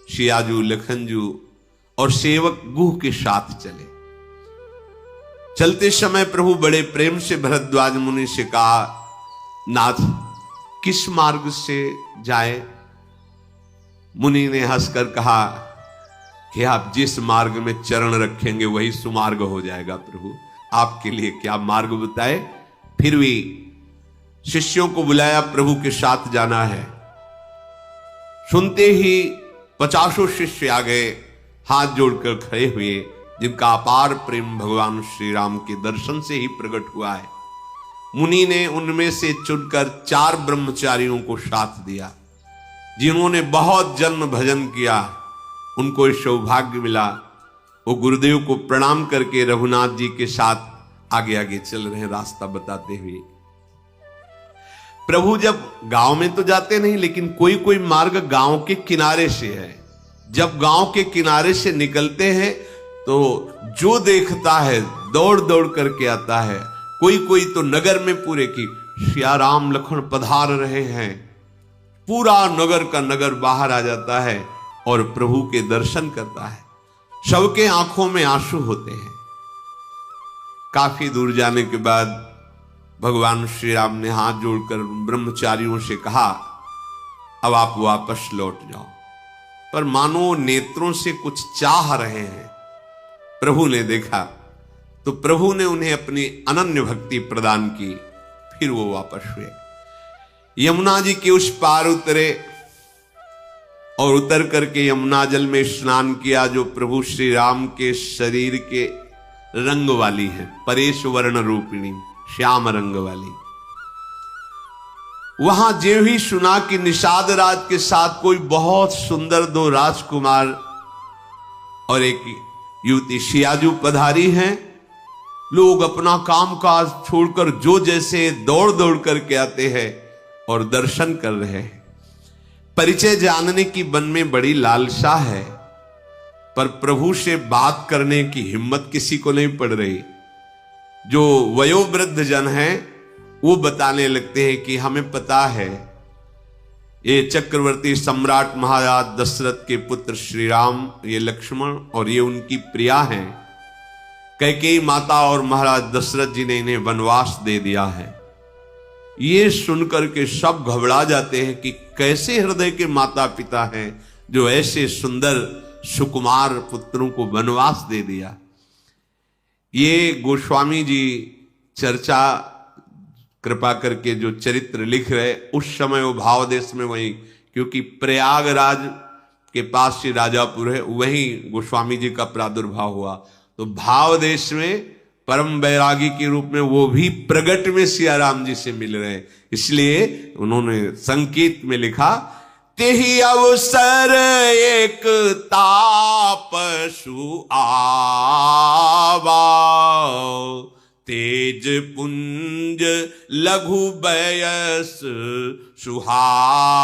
सियाजू, लखनजू और सेवक गुह के साथ चले। चलते समय प्रभु बड़े प्रेम से भरद्वाज मुनि से कहा, नाथ किस मार्ग से जाए? मुनि ने हंसकर कहा कि आप जिस मार्ग में चरण रखेंगे वही सुमार्ग हो जाएगा। प्रभु आपके लिए क्या मार्ग बताए। फिर भी शिष्यों को बुलाया, प्रभु के साथ जाना है। सुनते ही 50 शिष्य आ गए, हाथ जोड़कर खड़े हुए, जिनका अपार प्रेम भगवान श्री राम के दर्शन से ही प्रकट हुआ है। मुनि ने उनमें से चुनकर 4 ब्रह्मचारियों को साथ दिया, जिन्होंने बहुत जन्म भजन किया। उनको सौभाग्य मिला, वो गुरुदेव को प्रणाम करके रघुनाथ जी के साथ आगे आगे चल रहे हैं, रास्ता बताते हुए। प्रभु जब गांव में तो जाते नहीं, लेकिन कोई कोई मार्ग गांव के किनारे से है। जब गांव के किनारे से निकलते हैं तो जो देखता है दौड़ दौड़ करके आता है। कोई कोई तो नगर में पूरे की सिया राम लखन पधार रहे हैं, पूरा नगर का नगर बाहर आ जाता है और प्रभु के दर्शन करता है। सबके आंखों में आंसू होते हैं। काफी दूर जाने के बाद भगवान श्री राम ने हाथ जोड़कर ब्रह्मचारियों से कहा, अब आप वापस लौट जाओ। पर मानो नेत्रों से कुछ चाह रहे हैं। प्रभु ने देखा तो प्रभु ने उन्हें अपनी अनन्य भक्ति प्रदान की। फिर वो वापस हुए, यमुना जी के उस पार उतरे और उतर करके यमुना जल में स्नान किया जो प्रभु श्री राम के शरीर के रंग वाली है, परेश वर्ण रूपिणी, श्याम रंग वाली। वहां जो ही सुना कि निषाद राज के साथ कोई बहुत सुंदर दो राजकुमार और एक युवती सियाजू पधारी हैं, लोग अपना काम काज छोड़कर जो जैसे दौड़ दौड़ करके आते हैं और दर्शन कर रहे हैं। परिचय जानने की मन में बड़ी लालसा है, पर प्रभु से बात करने की हिम्मत किसी को नहीं पड़ रही। जो वयोवृद्ध जन हैं वो बताने लगते हैं कि हमें पता है ये चक्रवर्ती सम्राट महाराज दशरथ के पुत्र श्री राम, ये लक्ष्मण और ये उनकी प्रिया हैं। कैकेयी माता और महाराज दशरथ जी ने इन्हें वनवास दे दिया है। ये सुनकर के सब घबरा जाते हैं कि कैसे हृदय के माता पिता हैं जो ऐसे सुंदर सुकुमार पुत्रों को वनवास दे दिया। ये गोस्वामी जी चर्चा कृपा करके जो चरित्र लिख रहे, उस समय वो भाव देश में वही, क्योंकि प्रयागराज के पास से राजापुर है, वहीं गोस्वामी जी का प्रादुर्भाव हुआ। तो भाव देश में परम बैरागी के रूप में वो भी प्रगट में सिया राम जी से मिल रहे हैं। इसलिए उन्होंने संकेत में लिखा, तेहि अवसर एक तापसु आवा, तेज पुंज लघु बयस सुहावा,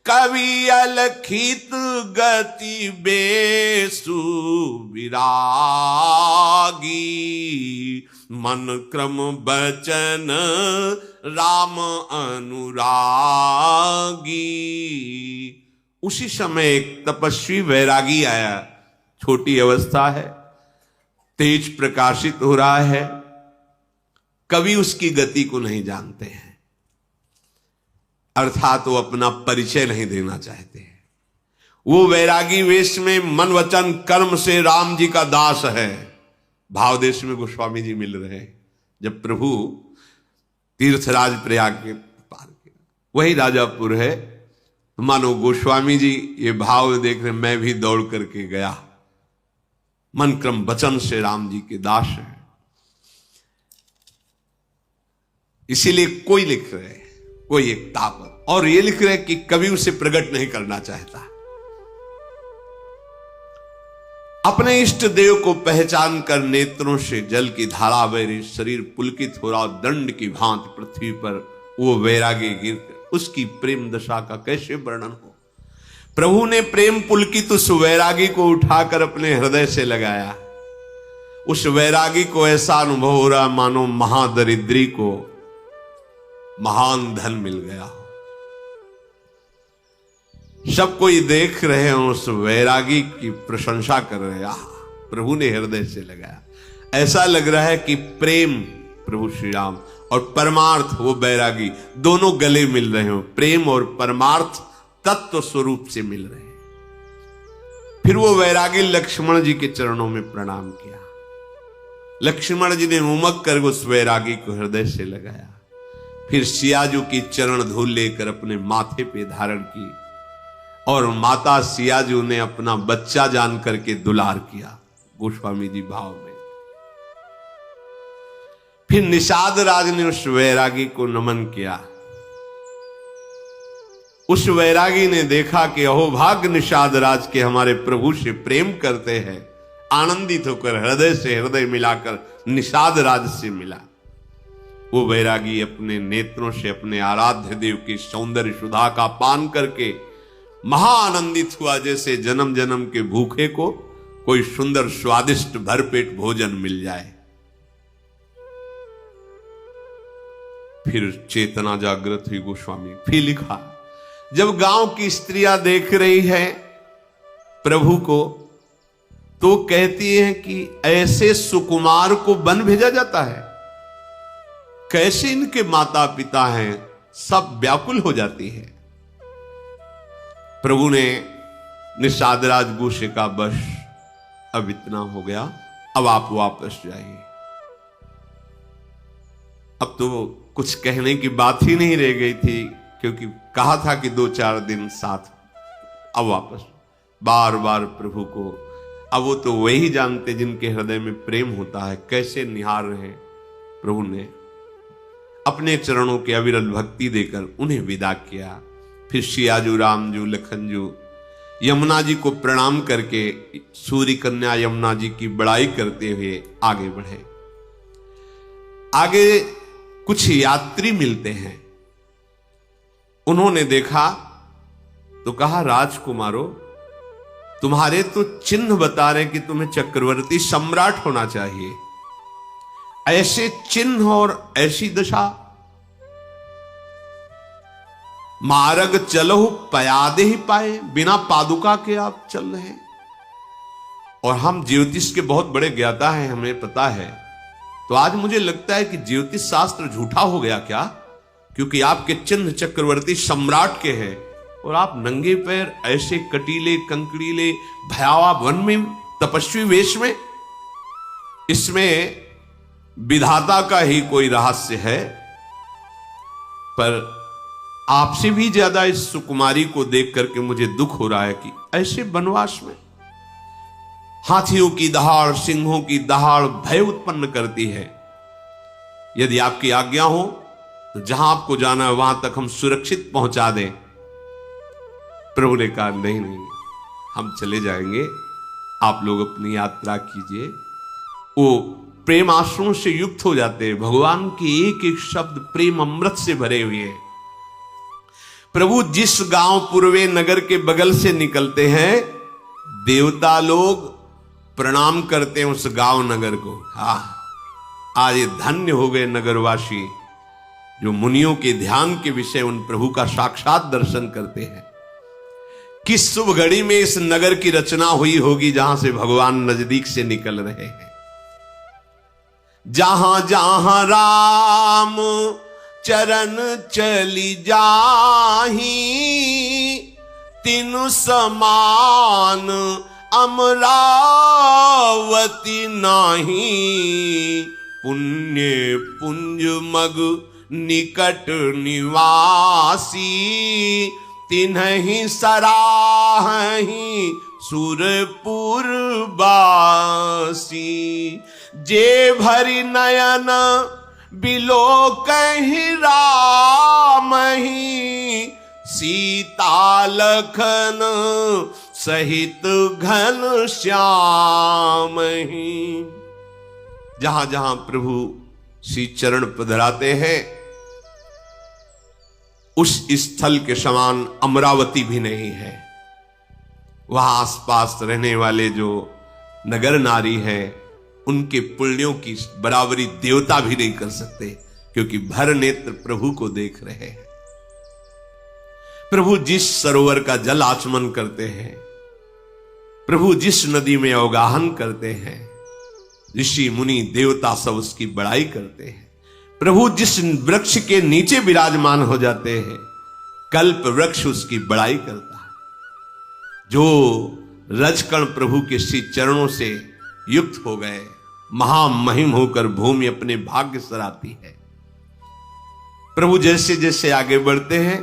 कवि अलखित गति बेसु विरागी, मन क्रम बचन राम अनुरागी। उसी समय एक तपस्वी वैरागी आया, छोटी अवस्था है, तेज प्रकाशित हो रहा है, कवि उसकी गति को नहीं जानते हैं, अर्थात वो अपना परिचय नहीं देना चाहते हैं। वो वैरागी वेश में मन वचन कर्म से राम जी का दास है। भाव देश में गोस्वामी जी मिल रहे हैं। जब प्रभु तीर्थराज प्रयाग के पार किया, वही राजापुर है, मानो गोस्वामी जी ये भाव देख रहे, मैं भी दौड़ करके गया, मन क्रम वचन से राम जी के दास हैं। इसीलिए कोई लिख रहे, कोई एक ताप, और ये लिख रहे कि कभी उसे प्रकट नहीं करना चाहता। अपने इष्ट देव को पहचान कर नेत्रों से जल की धारा बह रही, शरीर पुलकित हो रहा, दंड की भांति पृथ्वी पर वो वैरागी गिर कर, उसकी प्रेम दशा का कैसे वर्णन हो। प्रभु ने प्रेम पुलकित उस वैरागी को उठाकर अपने हृदय से लगाया। उस वैरागी को ऐसा अनुभव हो रहा मानो महादरिद्री को महान धन मिल गया हो। सब कोई देख रहे हैं, उस वैरागी की प्रशंसा कर रहे हैं, प्रभु ने हृदय से लगाया। ऐसा लग रहा है कि प्रेम प्रभु श्री राम और परमार्थ वो वैरागी दोनों गले मिल रहे हो, प्रेम और परमार्थ तत्व स्वरूप से मिल रहे हैं। फिर वो वैरागी लक्ष्मण जी के चरणों में प्रणाम किया। लक्ष्मण जी ने उमक कर उस वैरागी को हृदय से लगाया। फिर सियाजू की चरण धूल लेकर अपने माथे पे धारण की और माता सियाजू ने अपना बच्चा जान करके दुलार किया। गोस्वामी जी भाव में। फिर निषाद राज ने उस वैरागी को नमन किया। उस वैरागी ने देखा कि अहोभाग्य निषाद राज के हमारे प्रभु से प्रेम करते हैं। आनंदित होकर हृदय से हृदय मिलाकर निषाद राज से मिला। वो वैरागी अपने नेत्रों से अपने आराध्य देव की सौंदर्य सुधा का पान करके महाआनंदित हुआ, जैसे जन्म जन्म के भूखे को कोई सुंदर स्वादिष्ट भरपेट भोजन मिल जाए। फिर चेतना जागृत हुई गोस्वामी। फिर लिखा, जब गांव की स्त्रियां देख रही है प्रभु को तो कहती हैं कि ऐसे सुकुमार को वन भेजा जाता है, कैसे इनके माता पिता हैं, सब व्याकुल हो जाती है। प्रभु ने निषाद राजगोषे का बस, अब इतना हो गया, अब आप वापस जाइए। अब तो कुछ कहने की बात ही नहीं रह गई थी, क्योंकि कहा था कि 2-4 दिन साथ। अब वापस बार बार प्रभु को, अब वो तो वही जानते जिनके हृदय में प्रेम होता है, कैसे निहार रहे। प्रभु ने अपने चरणों की अविरल भक्ति देकर उन्हें विदा किया। फिर सियाजू, रामजू, लखनजू यमुना जी को प्रणाम करके सूर्य कन्या यमुना जी की बड़ाई करते हुए आगे बढ़े। आगे कुछ यात्री मिलते हैं, उन्होंने देखा तो कहा, राजकुमारों, तुम्हारे तो चिन्ह बता रहे कि तुम्हें चक्रवर्ती सम्राट होना चाहिए, ऐसे चिन्ह और ऐसी दशा, मार्ग चलो पयादे ही पाए, बिना पादुका के आप चल रहे हैं। और हम ज्योतिष के बहुत बड़े ज्ञाता हैं, हमें पता है। तो आज मुझे लगता है कि ज्योतिष शास्त्र झूठा हो गया क्या, क्योंकि आपके चिन्ह चक्रवर्ती सम्राट के हैं और आप नंगे पैर ऐसे कटीले कंकड़ीले भयावह वन में तपस्वी वेश में। इसमें विधाता का ही कोई रहस्य है। पर आपसे भी ज्यादा इस सुकुमारी को देख करके मुझे दुख हो रहा है कि ऐसे वनवास में हाथियों की दहाड़, सिंहों की दहाड़ भय उत्पन्न करती है। यदि आपकी आज्ञा हो तो जहां आपको जाना है वहां तक हम सुरक्षित पहुंचा दें। प्रभु ने कहा, नहीं नहीं, हम चले जाएंगे, आप लोग अपनी यात्रा कीजिए। वो प्रेम आंसुओं से युक्त हो जाते हैं। भगवान के एक एक शब्द प्रेम अमृत से भरे हुए हैं। प्रभु जिस गांव पूर्वे नगर के बगल से निकलते हैं, देवता लोग प्रणाम करते हैं उस गांव नगर को। आज ये धन्य हो गए नगरवासी जो मुनियों के ध्यान के विषय उन प्रभु का साक्षात दर्शन करते हैं। किस शुभ घड़ी में इस नगर की रचना हुई होगी जहां से भगवान नजदीक से निकल रहे हैं। जहां जहां राम चरण चली जाही, तिनु समान अमरावती नाही। पुण्य पुंज मग निकट निवासी, तिन्हि सराहि सुरपुर बासी। जे भरि नयन बिलो कहि रामहि, सीता लखन सहित घन श्यामहि। जहां जहां प्रभु श्री चरण पधराते हैं, उस स्थल के समान अमरावती भी नहीं है। वहां आसपास रहने वाले जो नगर नारी हैं, उनके पुण्यों की बराबरी देवता भी नहीं कर सकते, क्योंकि भर नेत्र प्रभु को देख रहे हैं। प्रभु जिस सरोवर का जल आचमन करते हैं, प्रभु जिस नदी में अवगाहन करते हैं, ऋषि मुनि देवता सब उसकी बड़ाई करते हैं। प्रभु जिस वृक्ष के नीचे विराजमान हो जाते हैं, कल्प वृक्ष उसकी बड़ाई करता है। जो रजकण प्रभु के श्री चरणों से युक्त हो गए, महामहिम होकर भूमि अपने भाग्य सराती है। प्रभु जैसे जैसे आगे बढ़ते हैं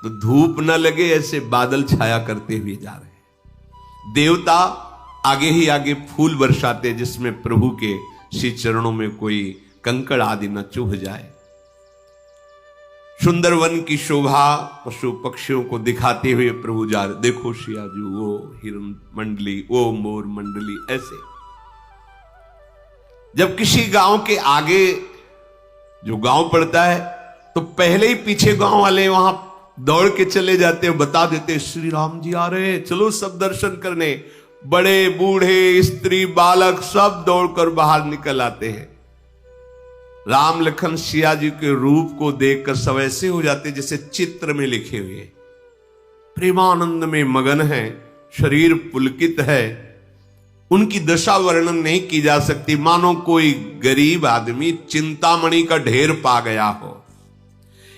तो धूप न लगे ऐसे बादल छाया करते हुए जा रहे हैं। देवता आगे ही आगे फूल बरसाते, जिसमें प्रभु के श्री चरणों में कोई कंकड़ आदि न चुभ जाए। सुंदर वन की शोभा पशु पक्षियों को दिखाते हुए प्रभु जा रहे। देखो सियाजू, वो हिरण मंडली, वो मोर मंडली। ऐसे जब किसी गांव के आगे जो गांव पड़ता है, तो पहले ही पीछे गांव वाले वहां दौड़ के चले जाते हैं, बता देते श्री राम जी आ रहे हैं, चलो सब दर्शन करने। बड़े बूढ़े स्त्री बालक सब दौड़कर बाहर निकल आते हैं। राम लखन सिया जी के रूप को देखकर सब ऐसे हो जाते जैसे चित्र में लिखे हुए, प्रेमानंद में मगन है, शरीर पुलकित है। उनकी दशा वर्णन नहीं की जा सकती, मानो कोई गरीब आदमी चिंतामणि का ढेर पा गया हो।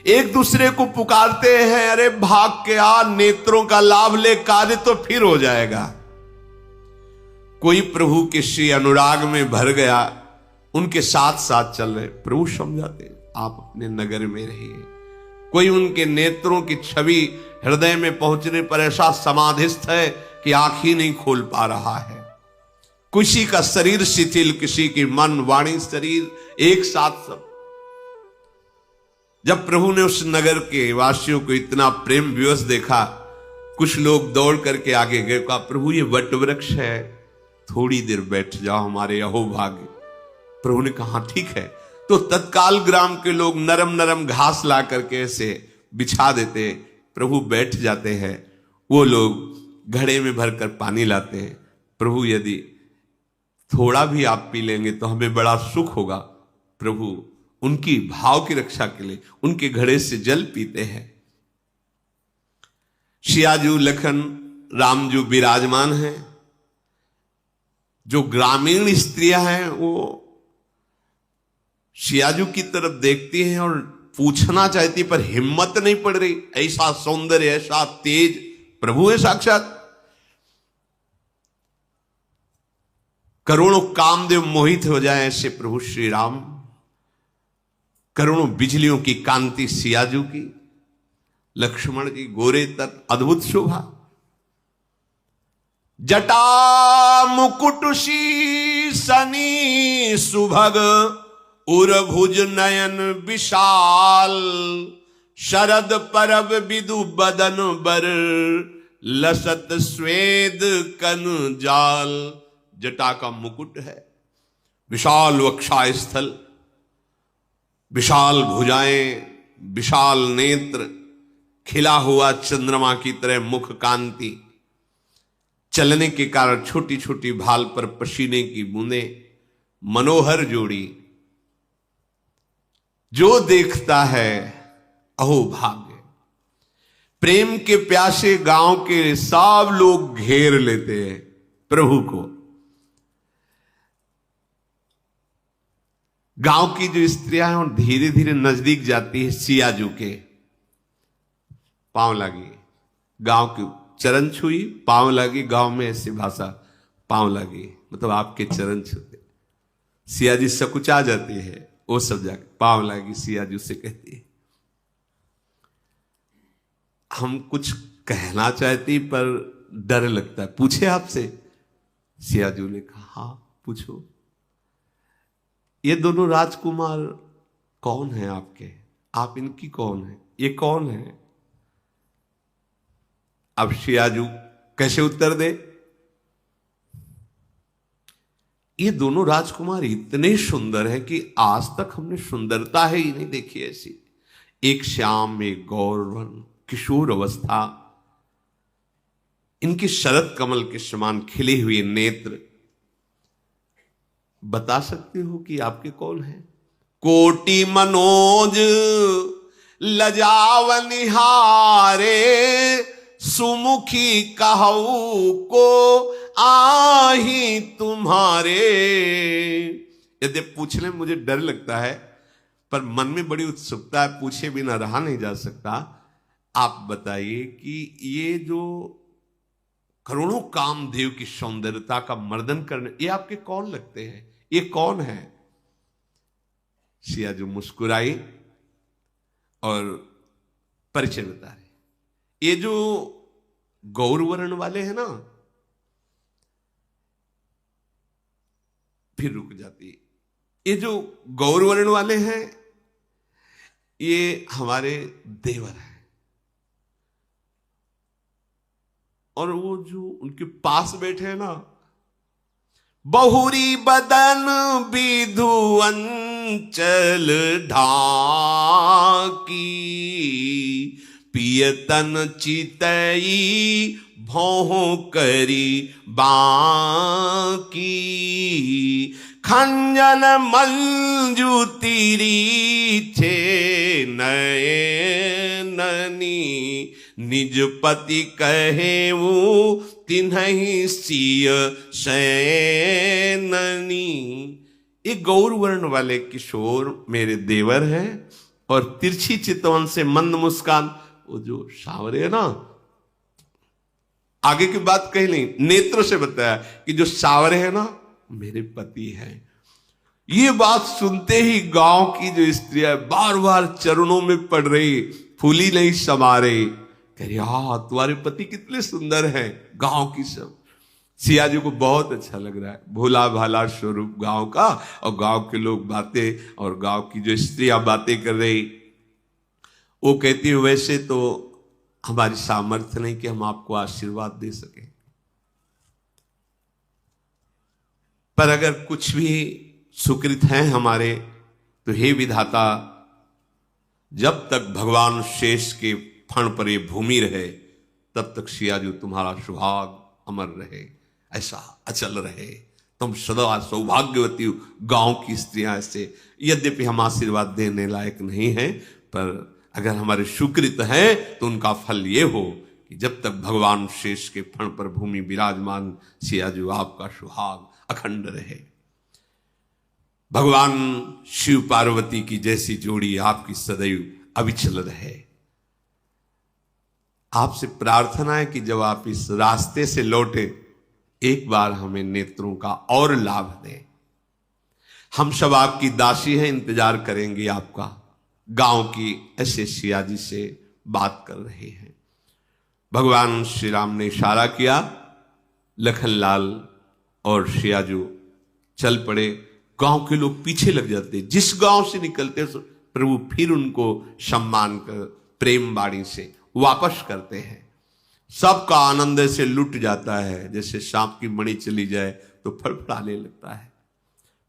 एक दूसरे को पुकारते हैं, अरे भाग के आ, नेत्रों का लाभ ले, कार्य तो फिर हो जाएगा। कोई प्रभु के श्री अनुराग में भर गया, उनके साथ साथ चल रहे, प्रभु समझाते आप अपने नगर में रहिए। कोई उनके नेत्रों की छवि हृदय में पहुंचने पर ऐसा समाधिस्थ है कि आंख ही नहीं खोल पा रहा है। किसी का शरीर शिथिल, किसी की मन वाणी शरीर एक साथ सब। जब प्रभु ने उस नगर के वासियों को इतना प्रेम विवश देखा, कुछ लोग दौड़ करके आगे गए, कहा प्रभु ये वट वृक्ष है, थोड़ी देर बैठ जाओ, हमारे अहोभाग्य। प्रभु ने कहा ठीक है। तो तत्काल ग्राम के लोग नरम नरम घास ला करके ऐसे बिछा देते, प्रभु बैठ जाते हैं। वो लोग घड़े में भरकर पानी लाते हैं, प्रभु यदि थोड़ा भी आप पी लेंगे तो हमें बड़ा सुख होगा। प्रभु उनकी भाव की रक्षा के लिए उनके घड़े से जल पीते हैं। सियाजू लखन रामजू विराजमान हैं। जो ग्रामीण स्त्रियां हैं वो सियाजू की तरफ देखती हैं और पूछना चाहती, पर हिम्मत नहीं पड़ रही। ऐसा सौंदर्य, ऐसा तेज प्रभु है साक्षात। करोड़ों कामदेव मोहित हो जाए ऐसे प्रभु श्री राम। करोड़ों बिजलियों की कांति सियाजू की, लक्ष्मण जी गोरे तक अद्भुत शोभा। जटा मुकुट शीसनी सुभग, उरभुज नयन विशाल। शरद परब विदु बदन बर, लसत स्वेद कन जाल। जटा का मुकुट है, विशाल वक्षा स्थल, विशाल भुजाएं, विशाल नेत्र, खिला हुआ चंद्रमा की तरह मुख कांति। चलने के कारण छोटी छोटी भाल पर पसीने की बूंदें, मनोहर जोड़ी। जो देखता है अहो भाग्य। प्रेम के प्यासे गांव के सब लोग घेर लेते हैं प्रभु को। गांव की जो स्त्रियां हैं वो धीरे धीरे नजदीक जाती है सियाजू के। पांव लगी, गांव की चरण छुई, पांव लगी। गांव में ऐसी भाषा, पांव लगी मतलब आपके चरण छूते। सियाजी सकुचा जाती है, वो सब जाके पांव लगी सियाजू से कहती है। हम कुछ कहना चाहती पर डर लगता है, पूछे आपसे? सियाजू ने कहा हाँ पूछो। ये दोनों राजकुमार कौन है आपके? आप इनकी कौन है? ये कौन है? अब सियाजू कैसे उत्तर दे? ये दोनों राजकुमार इतने सुंदर हैं कि आज तक हमने सुंदरता ही नहीं देखी ऐसी। एक श्याम, एक गौरवन, किशोर अवस्था, इनके शरद कमल के समान खिले हुए नेत्र। बता सकते हो कि आपके कौन है? कोटि मनोज लजावनिहारे, सुमुखी कहू को आही तुम्हारे। यदि पूछने में मुझे डर लगता है पर मन में बड़ी उत्सुकता है, पूछे बिना रहा नहीं जा सकता। आप बताइए कि ये जो करोड़ों कामदेव की सौंदर्यता का मर्दन करने, ये आपके कौन लगते हैं? ये कौन है? सियाजू मुस्कुराई और परिचय बता रहे। ये जो गौरवर्ण वाले हैं ना, फिर रुक जाती है। ये जो गौरवर्ण वाले हैं ये हमारे देवर हैं, और वो जो उनके पास बैठे हैं ना, बहुरी बदन विधु अंचल ढाकी, पियतन चितई भौं करी बाकी। खंजन मंजू तीरी थे नए ननी, निज पति कहे वो तिन्हि सिय शयननी। ये गौर वर्ण वाले किशोर मेरे देवर हैं और तिरछी चितवन से मंद मुस्कान, वो जो सावरे है ना, आगे की बात कही नहीं, नेत्र से बताया कि जो सावरे है ना मेरे पति हैं। ये बात सुनते ही गांव की जो स्त्रियां बार बार चरणों में पड़ रही, फूली नहीं समा रही, कह रही हाँ तुम्हारे पति कितने सुंदर हैं। गांव की सब सिया जी को बहुत अच्छा लग रहा है, भोला भाला स्वरूप गांव का, और गांव के लोग बातें, और गांव की जो स्त्रियां बातें कर रही, वो कहती है वैसे तो हमारी सामर्थ्य नहीं कि हम आपको आशीर्वाद दे सकें, पर अगर कुछ भी सुकृत हैं हमारे तो हे विधाता, जब तक भगवान शेष के फण पर ये भूमि रहे तब तक सियाजू तुम्हारा सुहाग अमर रहे, ऐसा अचल रहे, तुम सदा सौभाग्यवती हो। गांव की स्त्रियां ऐसे, यद्यपि हम आशीर्वाद देने लायक नहीं हैं, पर अगर हमारे सुकृत हैं तो उनका फल ये हो कि जब तक भगवान शेष के फण पर भूमि विराजमान, सियाजू आपका सुहाग अखंड रहे। भगवान शिव पार्वती की जैसी जोड़ी आपकी सदैव अविचल रहे। आपसे प्रार्थना है कि जब आप इस रास्ते से लौटे एक बार हमें नेत्रों का और लाभ दें। हम सब आपकी दासी हैं, इंतजार करेंगे आपका। गांव की ऐसे सियाजी से बात कर रहे हैं। भगवान श्री राम ने इशारा किया, लखनलाल और सियाजू चल पड़े। गांव के लोग पीछे लग जाते, जिस गांव से निकलते प्रभु फिर उनको सम्मान कर प्रेम बाणी से वापस करते हैं। सबका आनंद से लुट जाता है, जैसे सांप की मणि चली जाए तो फड़फड़ाने लगता है।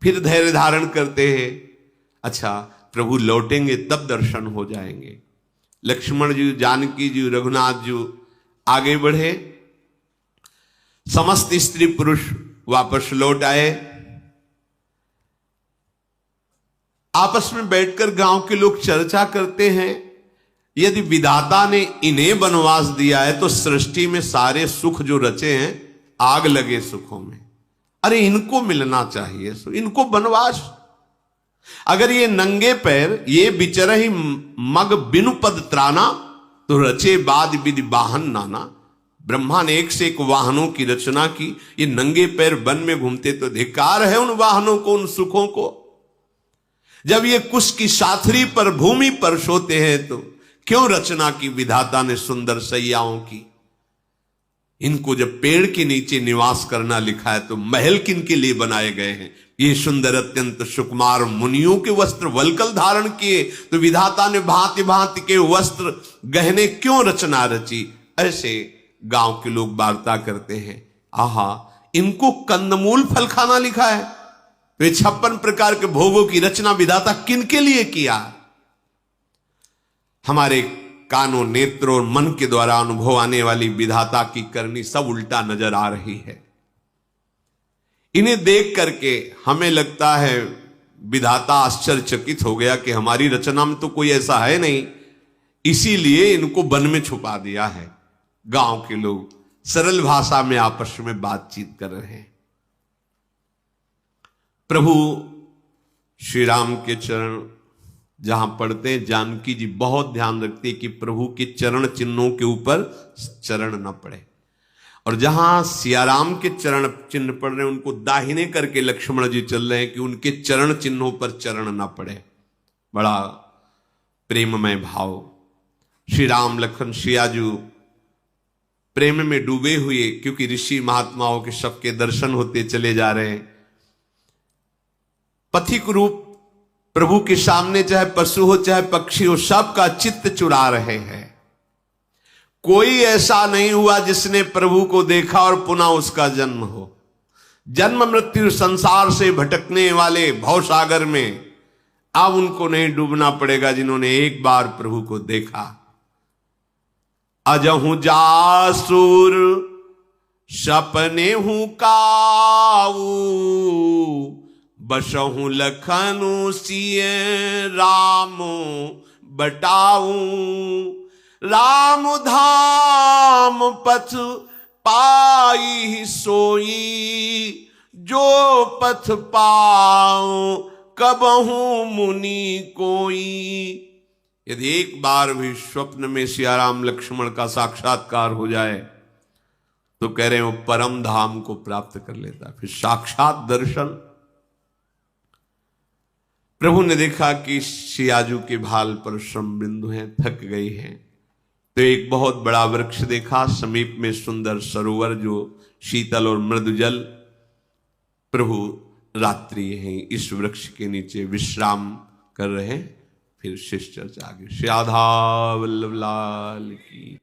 फिर धैर्य धारण करते हैं, अच्छा प्रभु लौटेंगे तब दर्शन हो जाएंगे। लक्ष्मण जी, जानकी जी, रघुनाथ जी आगे बढ़े, समस्त स्त्री पुरुष वापस लौट आए। आपस में बैठकर गांव के लोग चर्चा करते हैं, यदि विधाता ने इन्हें वनवास दिया है तो सृष्टि में सारे सुख जो रचे हैं आग लगे सुखों में, अरे इनको मिलना चाहिए, इनको वनवास। अगर ये नंगे पैर ये बिचरहि मग बिनु पद त्राना, तो रचे बाद विधि वाहन नाना। ब्रह्मा ने एक से एक वाहनों की रचना की, ये नंगे पैर वन में घूमते तो धिक्कार है उन वाहनों को, उन सुखों को। जब ये कुश की साथरी पर भूमि पर सोते हैं तो क्यों रचना की विधाता ने सुंदर सैयाओं की। इनको जब पेड़ के नीचे निवास करना लिखा है तो महल किन के लिए बनाए गए हैं। ये सुंदर अत्यंत सुकुमार मुनियों के वस्त्र वल्कल धारण किए तो विधाता ने भांति भांति के वस्त्र गहने क्यों रचना रची। ऐसे गांव के लोग वार्ता करते हैं, आहा इनको कंदमूल फल खाना लिखा है, तो 56 प्रकार के भोगों की रचना विधाता किन के लिए किया। हमारे कानों, नेत्रों और मन के द्वारा अनुभव आने वाली विधाता की करनी सब उल्टा नजर आ रही है। इन्हें देख करके हमें लगता है विधाता आश्चर्यचकित हो गया कि हमारी रचना में तो कोई ऐसा है नहीं, इसीलिए इनको वन में छुपा दिया है। गांव के लोग सरल भाषा में आपस में बातचीत कर रहे हैं। प्रभु श्री राम के चरण जहां पढ़ते हैं, जानकी जी बहुत ध्यान रखती है कि प्रभु के चरण चिन्हों के ऊपर चरण न पड़े, और जहां सियाराम के चरण चिन्ह पड़ रहे हैं उनको दाहिने करके लक्ष्मण जी चल रहे हैं कि उनके चरण चिन्हों पर चरण न पड़े। बड़ा प्रेममय भाव। श्री राम लखन सियाजू प्रेम में डूबे हुए, क्योंकि ऋषि महात्माओं के सबके दर्शन होते चले जा रहे हैं। पथिक रूप प्रभु के सामने चाहे पशु हो चाहे पक्षी हो, सबका चित्त चुरा रहे हैं। कोई ऐसा नहीं हुआ जिसने प्रभु को देखा और पुनः उसका जन्म हो। जन्म मृत्यु संसार से भटकने वाले भवसागर में अब उनको नहीं डूबना पड़ेगा जिन्होंने एक बार प्रभु को देखा। अजहू जासुर सपने हूं काऊ, बसहु लखनु सिय रामो बटाऊ, राम धाम पथ पाई सोई, जो पथ पाऊं कबहू मुनि कोई। यदि एक बार भी स्वप्न में सियाराम लक्ष्मण का साक्षात्कार हो जाए तो कह रहे हो परम धाम को प्राप्त कर लेता। फिर साक्षात दर्शन। प्रभु ने देखा कि सियाजू के भाल पर श्रम बिंदु हैं, थक गई हैं, तो एक बहुत बड़ा वृक्ष देखा, समीप में सुंदर सरोवर जो शीतल और मृदु जल। प्रभु रात्रि है इस वृक्ष के नीचे विश्राम कर रहे हैं। फिर शिष्य आगे। श्री राधा वल्लभ लाल की।